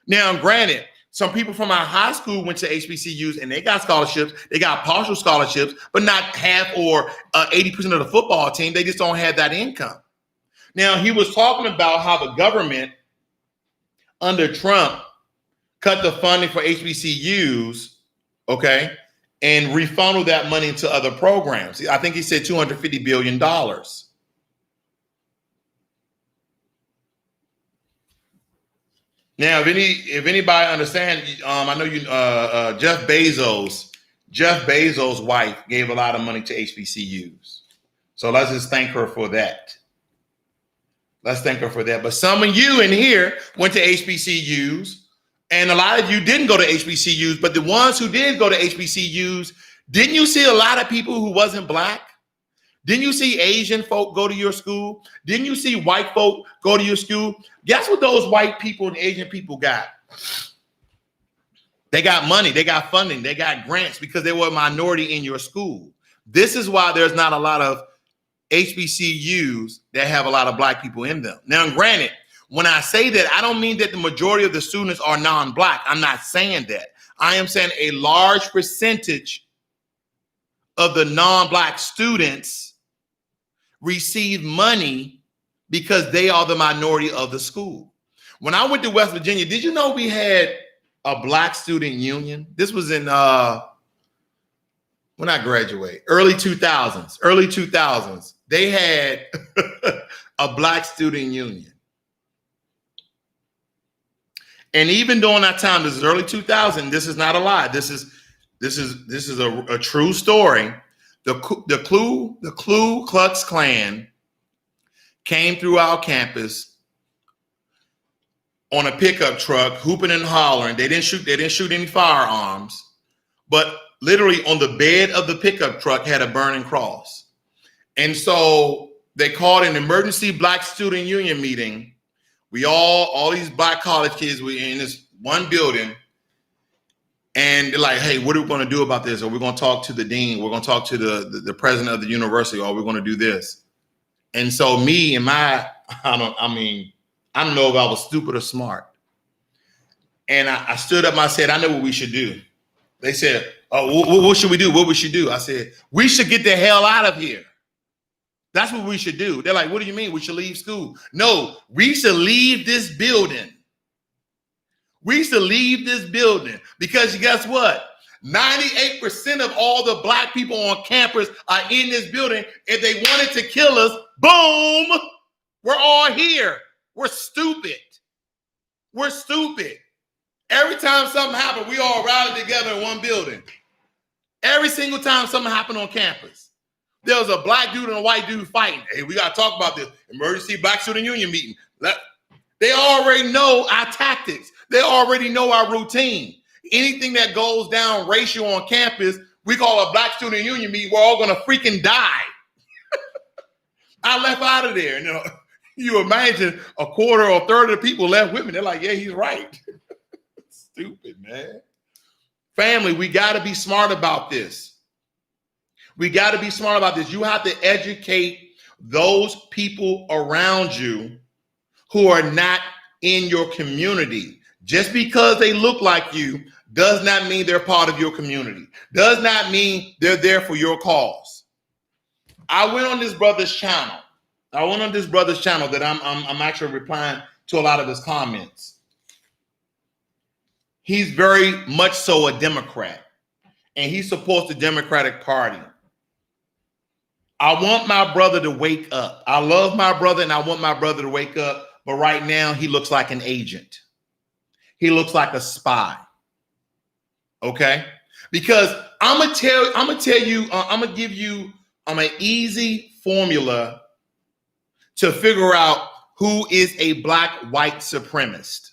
Now, granted, some people from our high school went to HBCUs and they got scholarships. They got partial scholarships, but not half or 80% of the football team. They just don't have that income. Now, he was talking about how the government under Trump cut the funding for HBCUs, okay? and refunnel that money into other programs. I think he said $250 billion. Now, if anybody understands, I know you, Jeff Bezos' wife gave a lot of money to HBCUs. So let's just thank her for that. Let's thank her for that. But some of you in here went to HBCUs, and a lot of you didn't go to HBCUs, but the ones who did go to HBCUs, didn't you see a lot of people who wasn't black? Didn't you see Asian folk go to your school? Didn't you see white folk go to your school? Guess what those white people and Asian people got? They got money, they got funding, they got grants because they were a minority in your school. This is why there's not a lot of HBCUs that have a lot of black people in them. Now, granted, when I say that, I don't mean that the majority of the students are non-black. I'm not saying that. I am saying a large percentage of the non-black students receive money because they are the minority of the school. When I went to West Virginia, did you know we had a black student union? This was in when I graduated, early 2000s. They had a black student union. And even during that time, this is early 2000. This is not a lie. This is a true story. The Ku Klux Klan came through our campus on a pickup truck, hooping and hollering. They didn't shoot any firearms, but literally on the bed of the pickup truck had a burning cross. And so they called an emergency black student union meeting. We all these black college kids were in this one building, and they're like, hey, what are we going to do about this? Are we going to talk to the dean? We're going to talk to the president of the university, or we're going to do this. And so me and I don't know if I was stupid or smart. And I stood up and I said, I know what we should do. They said, oh, what should we do? What we should do? I said, we should get the hell out of here. That's what we should do. They're like, what do you mean? We should leave school? No, we should leave this building. We should leave this building because guess what? 98% of all the black people on campus are in this building. If they wanted to kill us, boom, we're all here. We're stupid. We're stupid. Every time something happened, we all rallied together in one building. Every single time something happened on campus, there was a black dude and a white dude fighting. Hey, we got to talk about this emergency black student union meeting. They already know our tactics. They already know our routine. Anything that goes down racial on campus, we call a black student union meeting. We're all going to freaking die. I left out of there. And you imagine a quarter or a third of the people left with me. They're like, yeah, he's right. Stupid, man. Family, we got to be smart about this. We got to be smart about this. You have to educate those people around you who are not in your community. Just because they look like you does not mean they're part of your community. Does not mean they're there for your cause. I went on this brother's channel. That I'm actually replying to a lot of his comments. He's very much so a Democrat, and he supports the Democratic Party. I want my brother to wake up. I love my brother, and I want my brother to wake up. But right now, he looks like an agent. He looks like a spy. Okay? Because I'm gonna give you an easy formula to figure out who is a black white supremacist.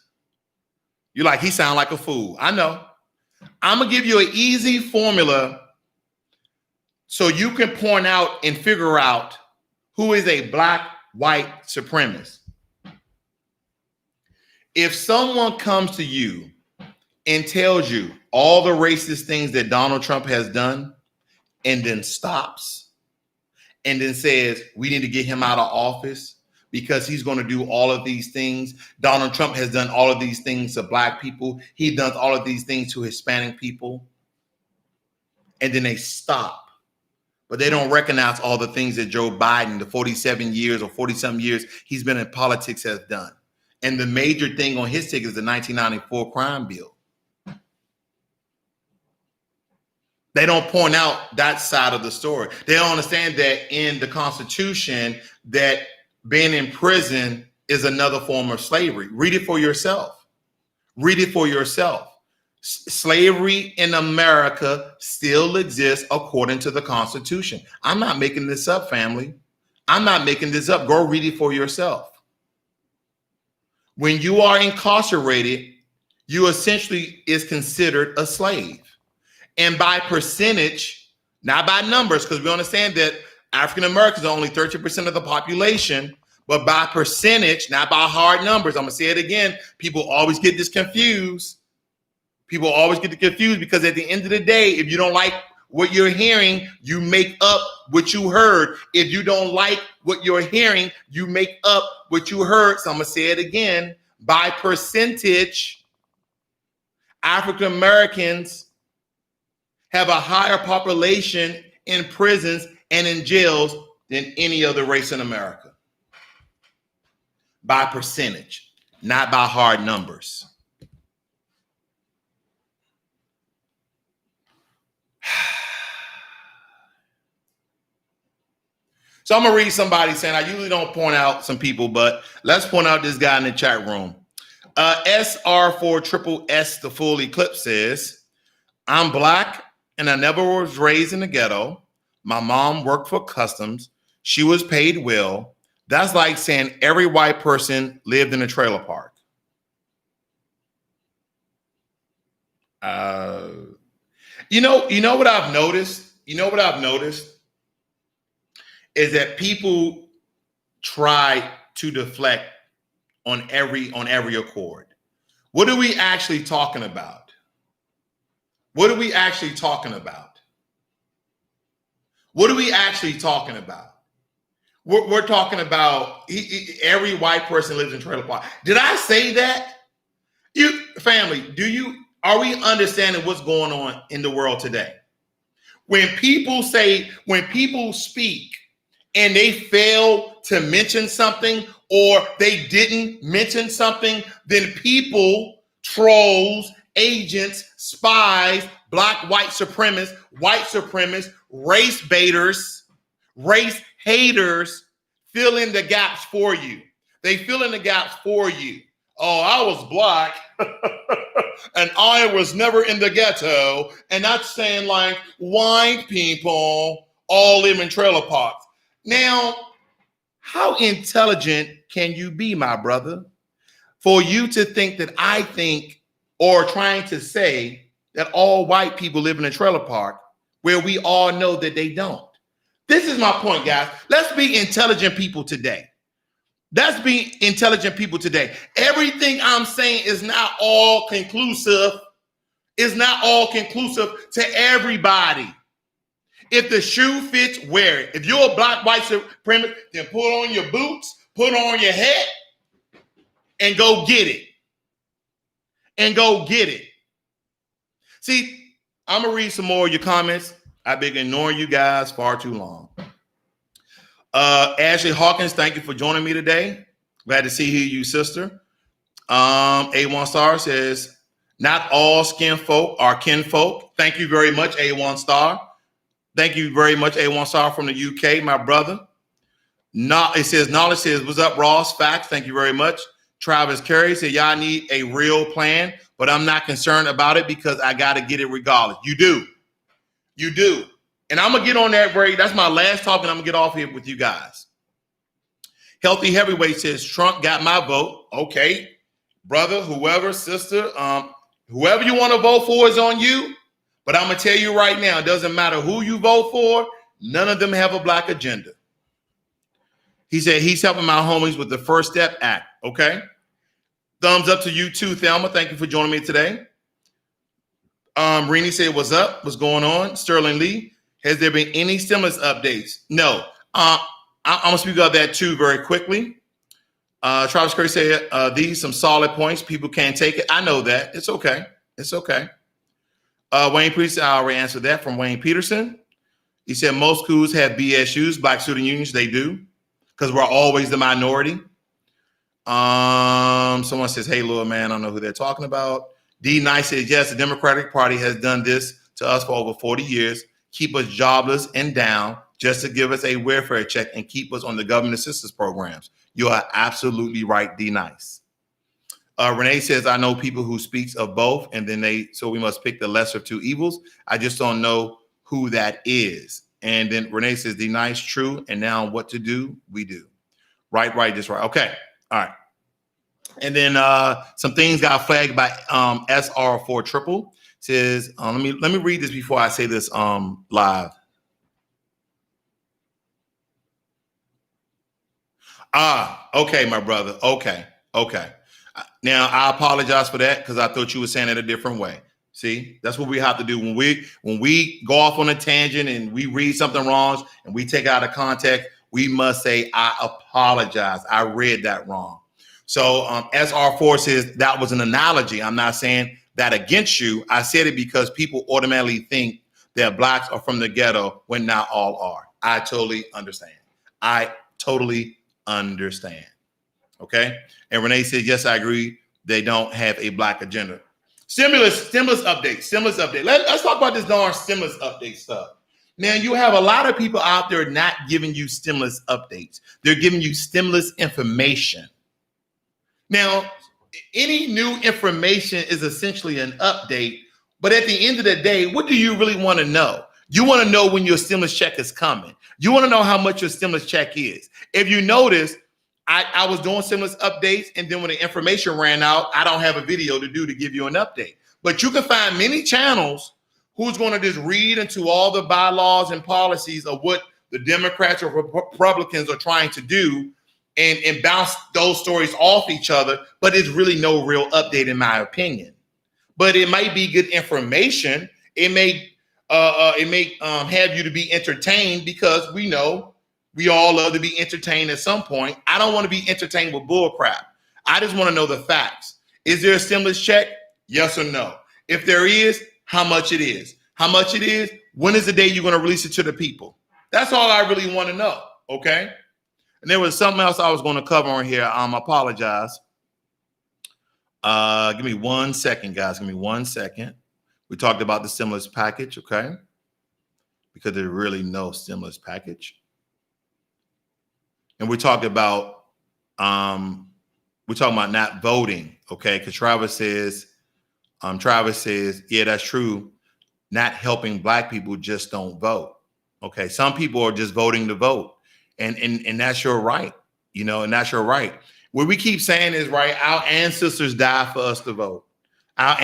You're like, he sound like a fool. I know. I'm gonna give you an easy formula so you can point out and figure out who is a black white supremacist. If someone comes to you and tells you all the racist things that Donald Trump has done and then stops and then says, we need to get him out of office because he's going to do all of these things. Donald Trump has done all of these things to black people. He does all of these things to Hispanic people. And then they stop. But they don't recognize all the things that Joe Biden, the 47 years or 40-something years he's been in politics, has done. And the major thing on his ticket is the 1994 crime bill. They don't point out that side of the story. They don't understand that in the Constitution that being in prison is another form of slavery. Read it for yourself. Read it for yourself. Slavery in America still exists according to the Constitution. I'm not making this up, family. I'm not making this up. Go read it for yourself. When you are incarcerated, you essentially is considered a slave. And by percentage, not by numbers, because we understand that African Americans are only 13% of the population, but by percentage, not by hard numbers. I'm going to say it again. People always get this confused. People always get confused because at the end of the day, if you don't like what you're hearing, you make up what you heard. If you don't like what you're hearing, you make up what you heard. So I'm going to say it again. By percentage, African Americans have a higher population in prisons and in jails than any other race in America. By percentage, not by hard numbers. So I'm going to read somebody saying, I usually don't point out some people, but let's point out this guy in the chat room. SR4SSS, the full eclipse says, I'm Black and I never was raised in the ghetto. My mom worked for customs. She was paid well. That's like saying every white person lived in a trailer park. You know what I've noticed? You know what I've noticed is that people try to deflect on every accord. What are we actually talking about? What are we actually talking about? What are we actually talking about? We're talking about every white person lives in trailer park. Did I say that? You family, are we understanding what's going on in the world today? When people speak and they fail to mention something or they didn't mention something, then people, trolls, agents, spies, black, white supremacists, race baiters, race haters fill in the gaps for you. They fill in the gaps for you. Oh, I was Black and I was never in the ghetto. And that's saying like white people all live in trailer parks. Now, how intelligent can you be, my brother, for you to think that I think or trying to say that all white people live in a trailer park where we all know that they don't? This is my point, guys. Let's be intelligent people today. Let's be intelligent people today. Everything I'm saying is not all conclusive. It's not all conclusive to everybody. If the shoe fits, wear it. If you're a black, white supremacist, then put on your boots, put on your hat, and go get it. And go get it. See, I'm going to read some more of your comments. I've been ignoring you guys far too long. Ashley Hawkins, thank you for joining me today. Glad to see you, sister. A1 Star says, not all skin folk are kinfolk. Thank you very much, A1 Star. Thank you very much, A1 Star from the UK, my brother. It says, Knowledge says, what's up, Ross? Facts, thank you very much. Travis Curry said, y'all need a real plan, but I'm not concerned about it because I got to get it regardless. You do. You do. And I'm going to get on that that's my last talk, and I'm going to get off here with you guys. Healthy Heavyweight says, Trump got my vote. Okay, brother, whoever, sister, whoever you want to vote for is on you. But I'm going to tell you right now, it doesn't matter who you vote for. None of them have a black agenda. He said he's helping my homies with the First Step Act. Okay. Thumbs up to you too, Thelma. Thank you for joining me today. Rini said, what's up? What's going on? Sterling Lee, has there been any stimulus updates? No. I'm going to speak about that too very quickly. Travis Curry said, these some solid points. People can't take it. I know that. It's okay. It's okay. Wayne Peterson, I already answered that from Wayne Peterson. He said most schools have BSUs, black student unions. They do, because we're always the minority. Someone says, hey, little man, I don't know who they're talking about. D Nice says, yes, the Democratic Party has done this to us for over 40 years, keep us jobless and down just to give us a welfare check and keep us on the government assistance programs. You are absolutely right, D Nice. Renee says, I know people who speaks of both, and then so we must pick the lesser of two evils. I just don't know who that is. And then Renee says, D Nice, true. And now what to do, we do. Right, just right. Okay, all right. And then some things got flagged by SR4 triple. Says, let me read this before I say this live. Okay, my brother. Okay. Now I apologize for that because I thought you were saying it a different way. See, that's what we have to do when we go off on a tangent and we read something wrong and we take it out of context. We must say, I apologize. I read that wrong. So SR4 says that was an analogy. I'm not saying that against you. I said it because people automatically think that blacks are from the ghetto when not all are. I totally understand. Okay. And Renee said, yes, I agree. They don't have a black agenda. Stimulus update. Let's talk about this darn stimulus update stuff. Now, you have a lot of people out there not giving you stimulus updates. They're giving you stimulus information. Now, any new information is essentially an update, but at the end of the day, what do you really want to know? You want to know when your stimulus check is coming. You want to know how much your stimulus check is. If you notice, I was doing stimulus updates, and then when the information ran out, I don't have a video to give you an update. But you can find many channels who's going to just read into all the bylaws and policies of what the Democrats or Republicans are trying to do and bounce those stories off each other, but it's really no real update in my opinion. But it might be good information. It may have you to be entertained because we know we all love to be entertained at some point. I don't want to be entertained with bull crap. I just want to know the facts. Is there a stimulus check? Yes or no? If there is, how much it is? When is the day you're going to release it to the people? That's all I really want to know, okay? And there was something else I was going to cover on here. I apologize. Give me 1 second, guys. Give me 1 second. We talked about the stimulus package, okay? Because there's really no stimulus package. And we talked about not voting, okay? Because Travis says, yeah, that's true. Not helping black people just don't vote. Okay, some people are just voting to vote, and that's your right, and that's your right. What we keep saying is right. Our ancestors died for us to vote. Let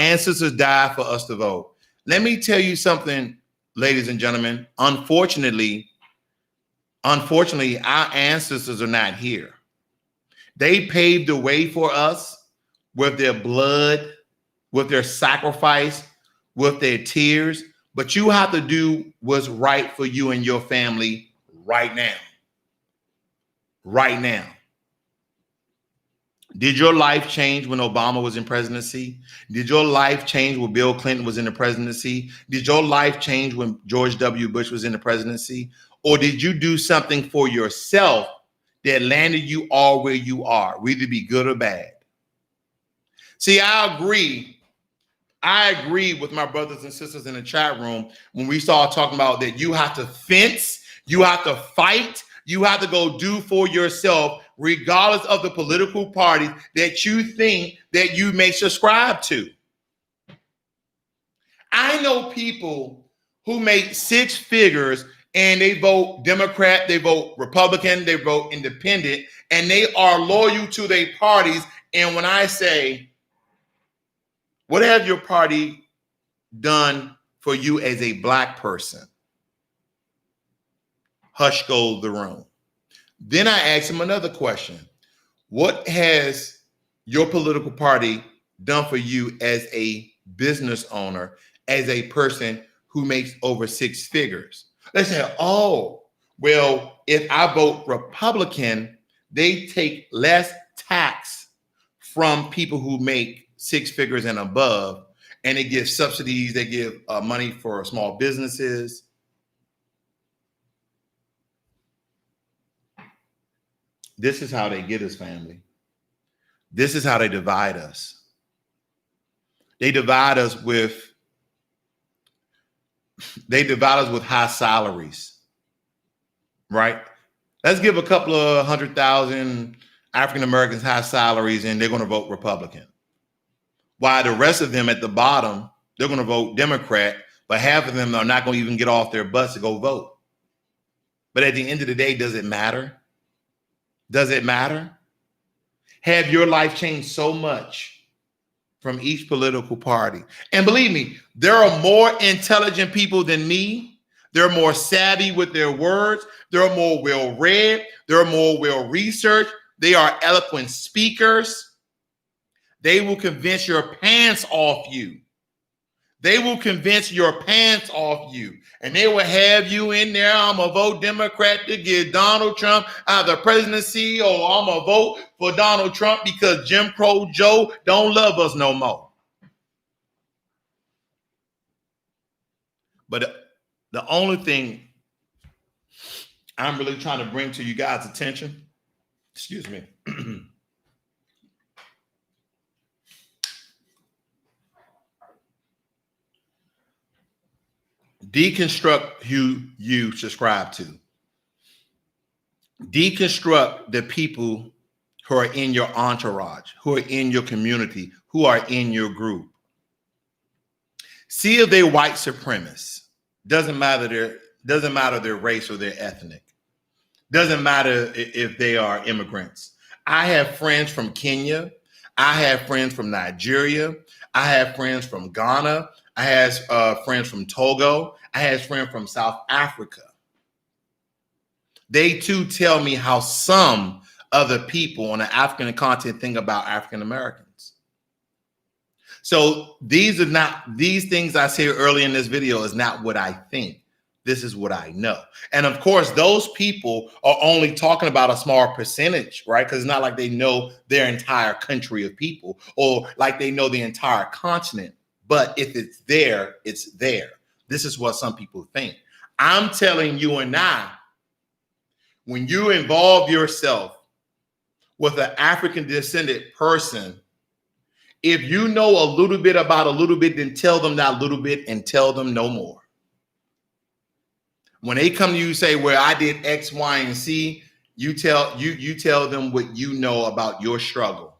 me tell you something, ladies and gentlemen. Unfortunately, our ancestors are not here. They paved the way for us with their blood, with their sacrifice, with their tears. But you have to do what's right for you and your family right now. Right now. Did your life change when Obama was in presidency? Did your life change when Bill Clinton was in the presidency? Did your life change when George W. Bush was in the presidency? Or did you do something for yourself that landed you all where you are, whether it be good or bad? See, I agree with my brothers and sisters in the chat room when we start talking about that you have to fence, you have to fight, you have to go do for yourself, regardless of the political party that you think that you may subscribe to. I know people who make six figures and they vote Democrat, they vote Republican, they vote independent, and they are loyal to their parties. And when I say, what have your party done for you as a black person? Hush goes the room. Then I ask him another question. What has your political party done for you as a business owner, as a person who makes over six figures? They say, oh, well, if I vote Republican, they take less tax from people who make six figures and above, and they give subsidies, they give money for small businesses. This is how they get us, family. This is how they divide us. They divide us with They divide us with high salaries, right? Let's give a couple of 100,000 African Americans high salaries and they're going to vote Republican. While the rest of them at the bottom, they're going to vote Democrat, but half of them are not going to even get off their butts to go vote. But at the end of the day, does it matter? Does it matter? Have your life changed so much from each political party? And believe me, there are more intelligent people than me. They're more savvy with their words. They're more well-read. They're more well-researched. They are eloquent speakers. They will convince your pants off you. They will convince your pants off you. And they will have you in there. I'm going to vote Democrat to get Donald Trump out of the presidency, or I'm going to vote for Donald Trump because Jim Crow Joe don't love us no more. But the only thing I'm really trying to bring to you guys' attention, excuse me, deconstruct who you subscribe to. Deconstruct the people who are in your entourage, who are in your community, who are in your group. See if they're white supremacists. Doesn't matter their race or their ethnic. Doesn't matter if they are immigrants. I have friends from Kenya. I have friends from Nigeria. I have friends from Ghana. I have friends from Togo. I have friends from South Africa. They too tell me how some other people on the African continent think about African Americans. So these things I say early in this video is not what I think. This is what I know. And of course, those people are only talking about a small percentage, right? Because it's not like they know their entire country of people or like they know the entire continent. But if it's there, it's there. This is what some people think. I'm telling you and I, when you involve yourself with an African descendant person, if you know a little bit about a little bit, then tell them that little bit and tell them no more. When they come to you and say, well, I did X, Y, and Z, you tell them what you know about your struggle,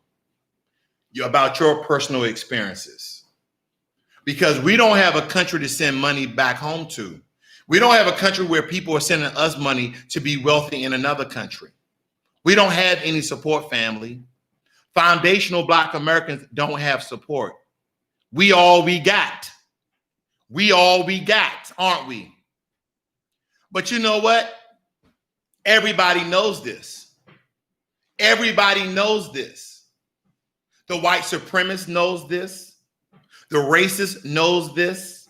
about your personal experiences. Because we don't have a country to send money back home to. We don't have a country where people are sending us money to be wealthy in another country. We don't have any support, family. Foundational Black Americans don't have support. We all we got. We all we got, aren't we? But you know what? Everybody knows this. Everybody knows this. The white supremacist knows this. The racist knows this.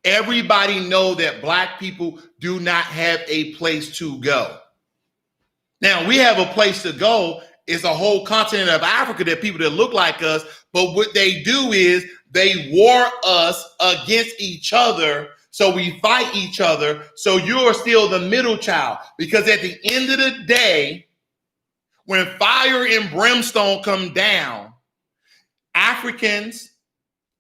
Everybody knows that Black people do not have a place to go. Now, we have a place to go. It's a whole continent of Africa that people that look like us, but what they do is they war us against each other. So we fight each other. So you're still the middle child, because at the end of the day, when fire and brimstone come down, Africans,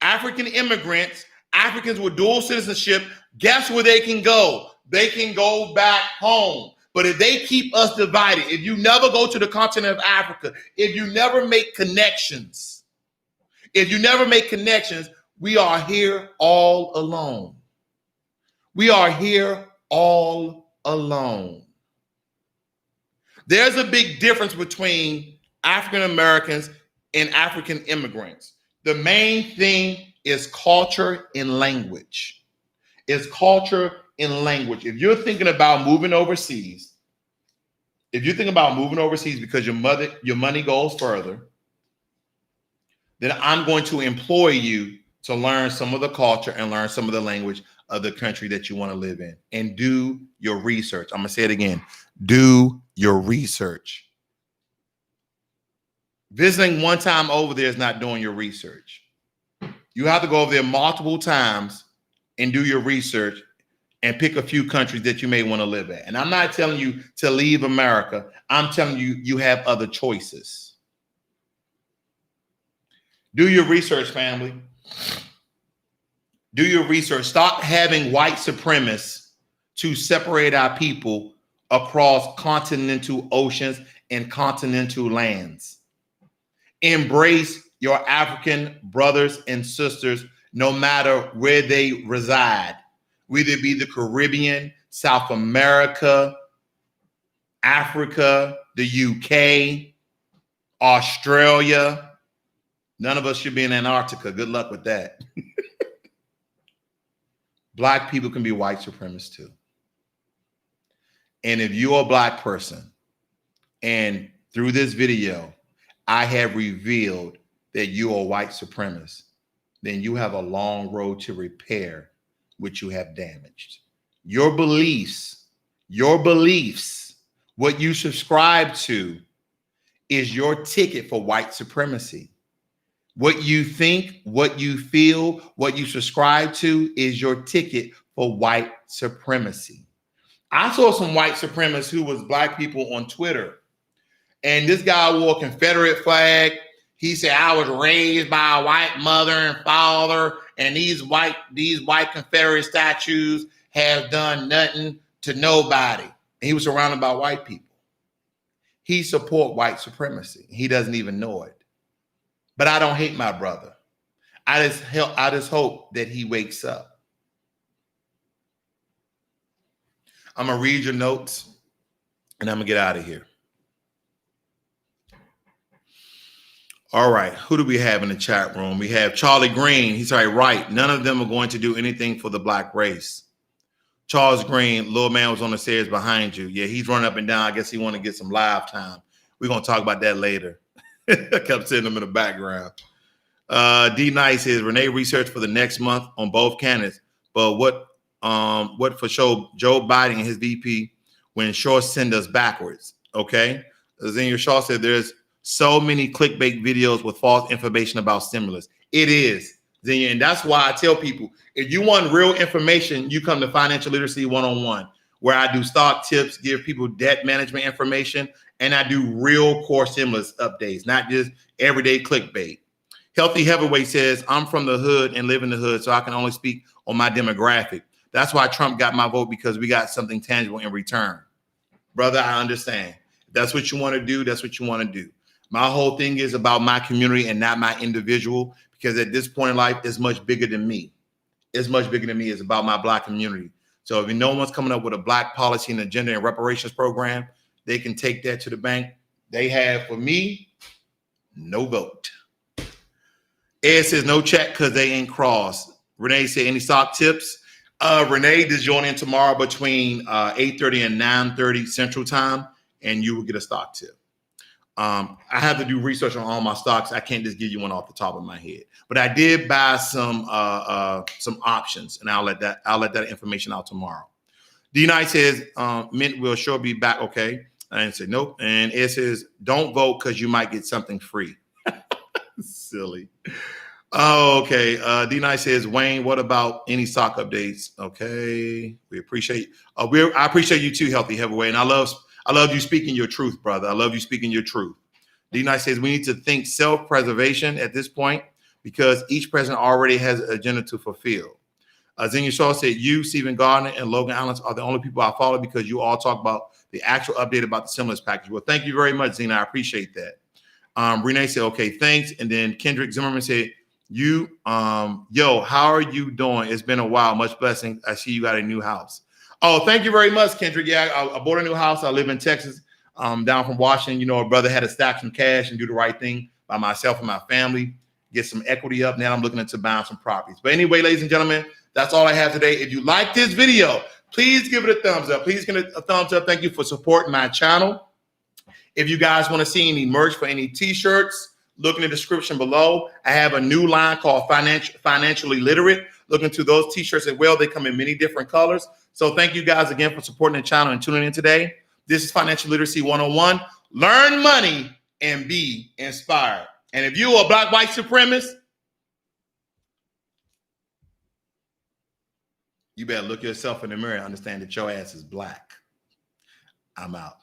African immigrants, Africans with dual citizenship, guess where they can go? They can go back home. But if they keep us divided, if you never go to the continent of Africa, if you never make connections, we are here all alone. We are here all alone. There's a big difference between African Americans and African immigrants. The main thing is culture and language. It's culture and language. If you're thinking about moving overseas, because your money goes further, then I'm going to employ you to learn some of the culture and learn some of the language of the country that you want to live in, and do your research. I'm going to say it again. Do your research. Visiting one time over there is not doing your research. You have to go over there multiple times and do your research and pick a few countries that you may want to live at. And I'm not telling you to leave America. I'm telling you, you have other choices. Do your research, family. Do your research. Stop having white supremacists to separate our people across continental oceans and continental lands. Embrace your African brothers and sisters, no matter where they reside, whether it be the Caribbean, South America, Africa, the UK, Australia. None of us should be in Antarctica. Good luck with that. Black people can be white supremacists too. And if you're a Black person, and through this video, I have revealed that you are a white supremacist, then you have a long road to repair what you have damaged. Your beliefs, what you subscribe to is your ticket for white supremacy. What you think, what you feel, what you subscribe to is your ticket for white supremacy. I saw some white supremacists who was Black people on Twitter. And this guy wore a Confederate flag. He said, I was raised by a white mother and father, and these white Confederate statues have done nothing to nobody. And he was surrounded by white people. He support white supremacy. He doesn't even know it. But I don't hate my brother. I just hope that he wakes up. I'm going to read your notes, and I'm going to get out of here. All right. Who do we have in the chat room? We have Charlie Green. He's right. None of them are going to do anything for the Black race. Charles Green, little man was on the stairs behind you. Yeah, he's running up and down. I guess he want to get some live time. We're going to talk about that later. I kept seeing him in the background. D Nice says Renee researched for the next month on both candidates, but what for show Joe Biden and his VP when Shaw send us backwards? Okay, Xenia Shaw said there's so many clickbait videos with false information about stimulus. It is, Xenia, and that's why I tell people if you want real information, you come to Financial Literacy 101, where I do stock tips, give people debt management information. And I do real core stimulus updates, not just everyday clickbait. Healthy Heavyweight says, I'm from the hood and live in the hood, so I can only speak on my demographic. That's why Trump got my vote, because we got something tangible in return. Brother, I understand. If that's what you want to do, that's what you want to do. My whole thing is about my community and not my individual, because at this point in life, it's much bigger than me. It's much bigger than me. It's about my Black community. So if no one's coming up with a Black policy and agenda and reparations program, they can take that to the bank. They have, for me, no vote. Ed says no check because they ain't crossed. Renee said any stock tips? Renee is joining tomorrow between 8:30 and 9:30 Central Time, and you will get a stock tip. I have to do research on all my stocks. I can't just give you one off the top of my head. But I did buy some options, and I'll let that information out tomorrow. D-Night says Mint will sure be back. Okay. I didn't say nope. And it says, don't vote because you might get something free. Silly. Oh, okay. D-Night says, Wayne, what about any stock updates? Okay. We appreciate I appreciate you too, Healthy Heavyweight. And I love you speaking your truth, brother. I love you speaking your truth. D-Night says we need to think self-preservation at this point because each president already has an agenda to fulfill. Xenia Shaw said, you, Stephen Gardner, and Logan Allen are the only people I follow because you all talk about the actual update about the stimulus package. Well, thank you very much, Xenia. I appreciate that. Renee said, okay, thanks. And then Kendrick Zimmerman said, yo, how are you doing? It's been a while. Much blessing. I see you got a new house. Oh, thank you very much, Kendrick. Yeah, I bought a new house. I live in Texas, down from Washington. You know, a brother had to stack some cash and do the right thing by myself and my family, get some equity up. Now I'm looking into buying some properties. But anyway, ladies and gentlemen, that's all I have today. If you like this video, please give it a thumbs up. Please give it a thumbs up. Thank you for supporting my channel. If you guys want to see any merch for any t-shirts, look in the description below. I have a new line called Financially Literate. Look into those t-shirts as well. They come in many different colors. So thank you guys again for supporting the channel and tuning in today. This is Financial Literacy 101. Learn money and be inspired. And if you're a Black white supremacist, you better look yourself in the mirror and understand that your ass is Black. I'm out.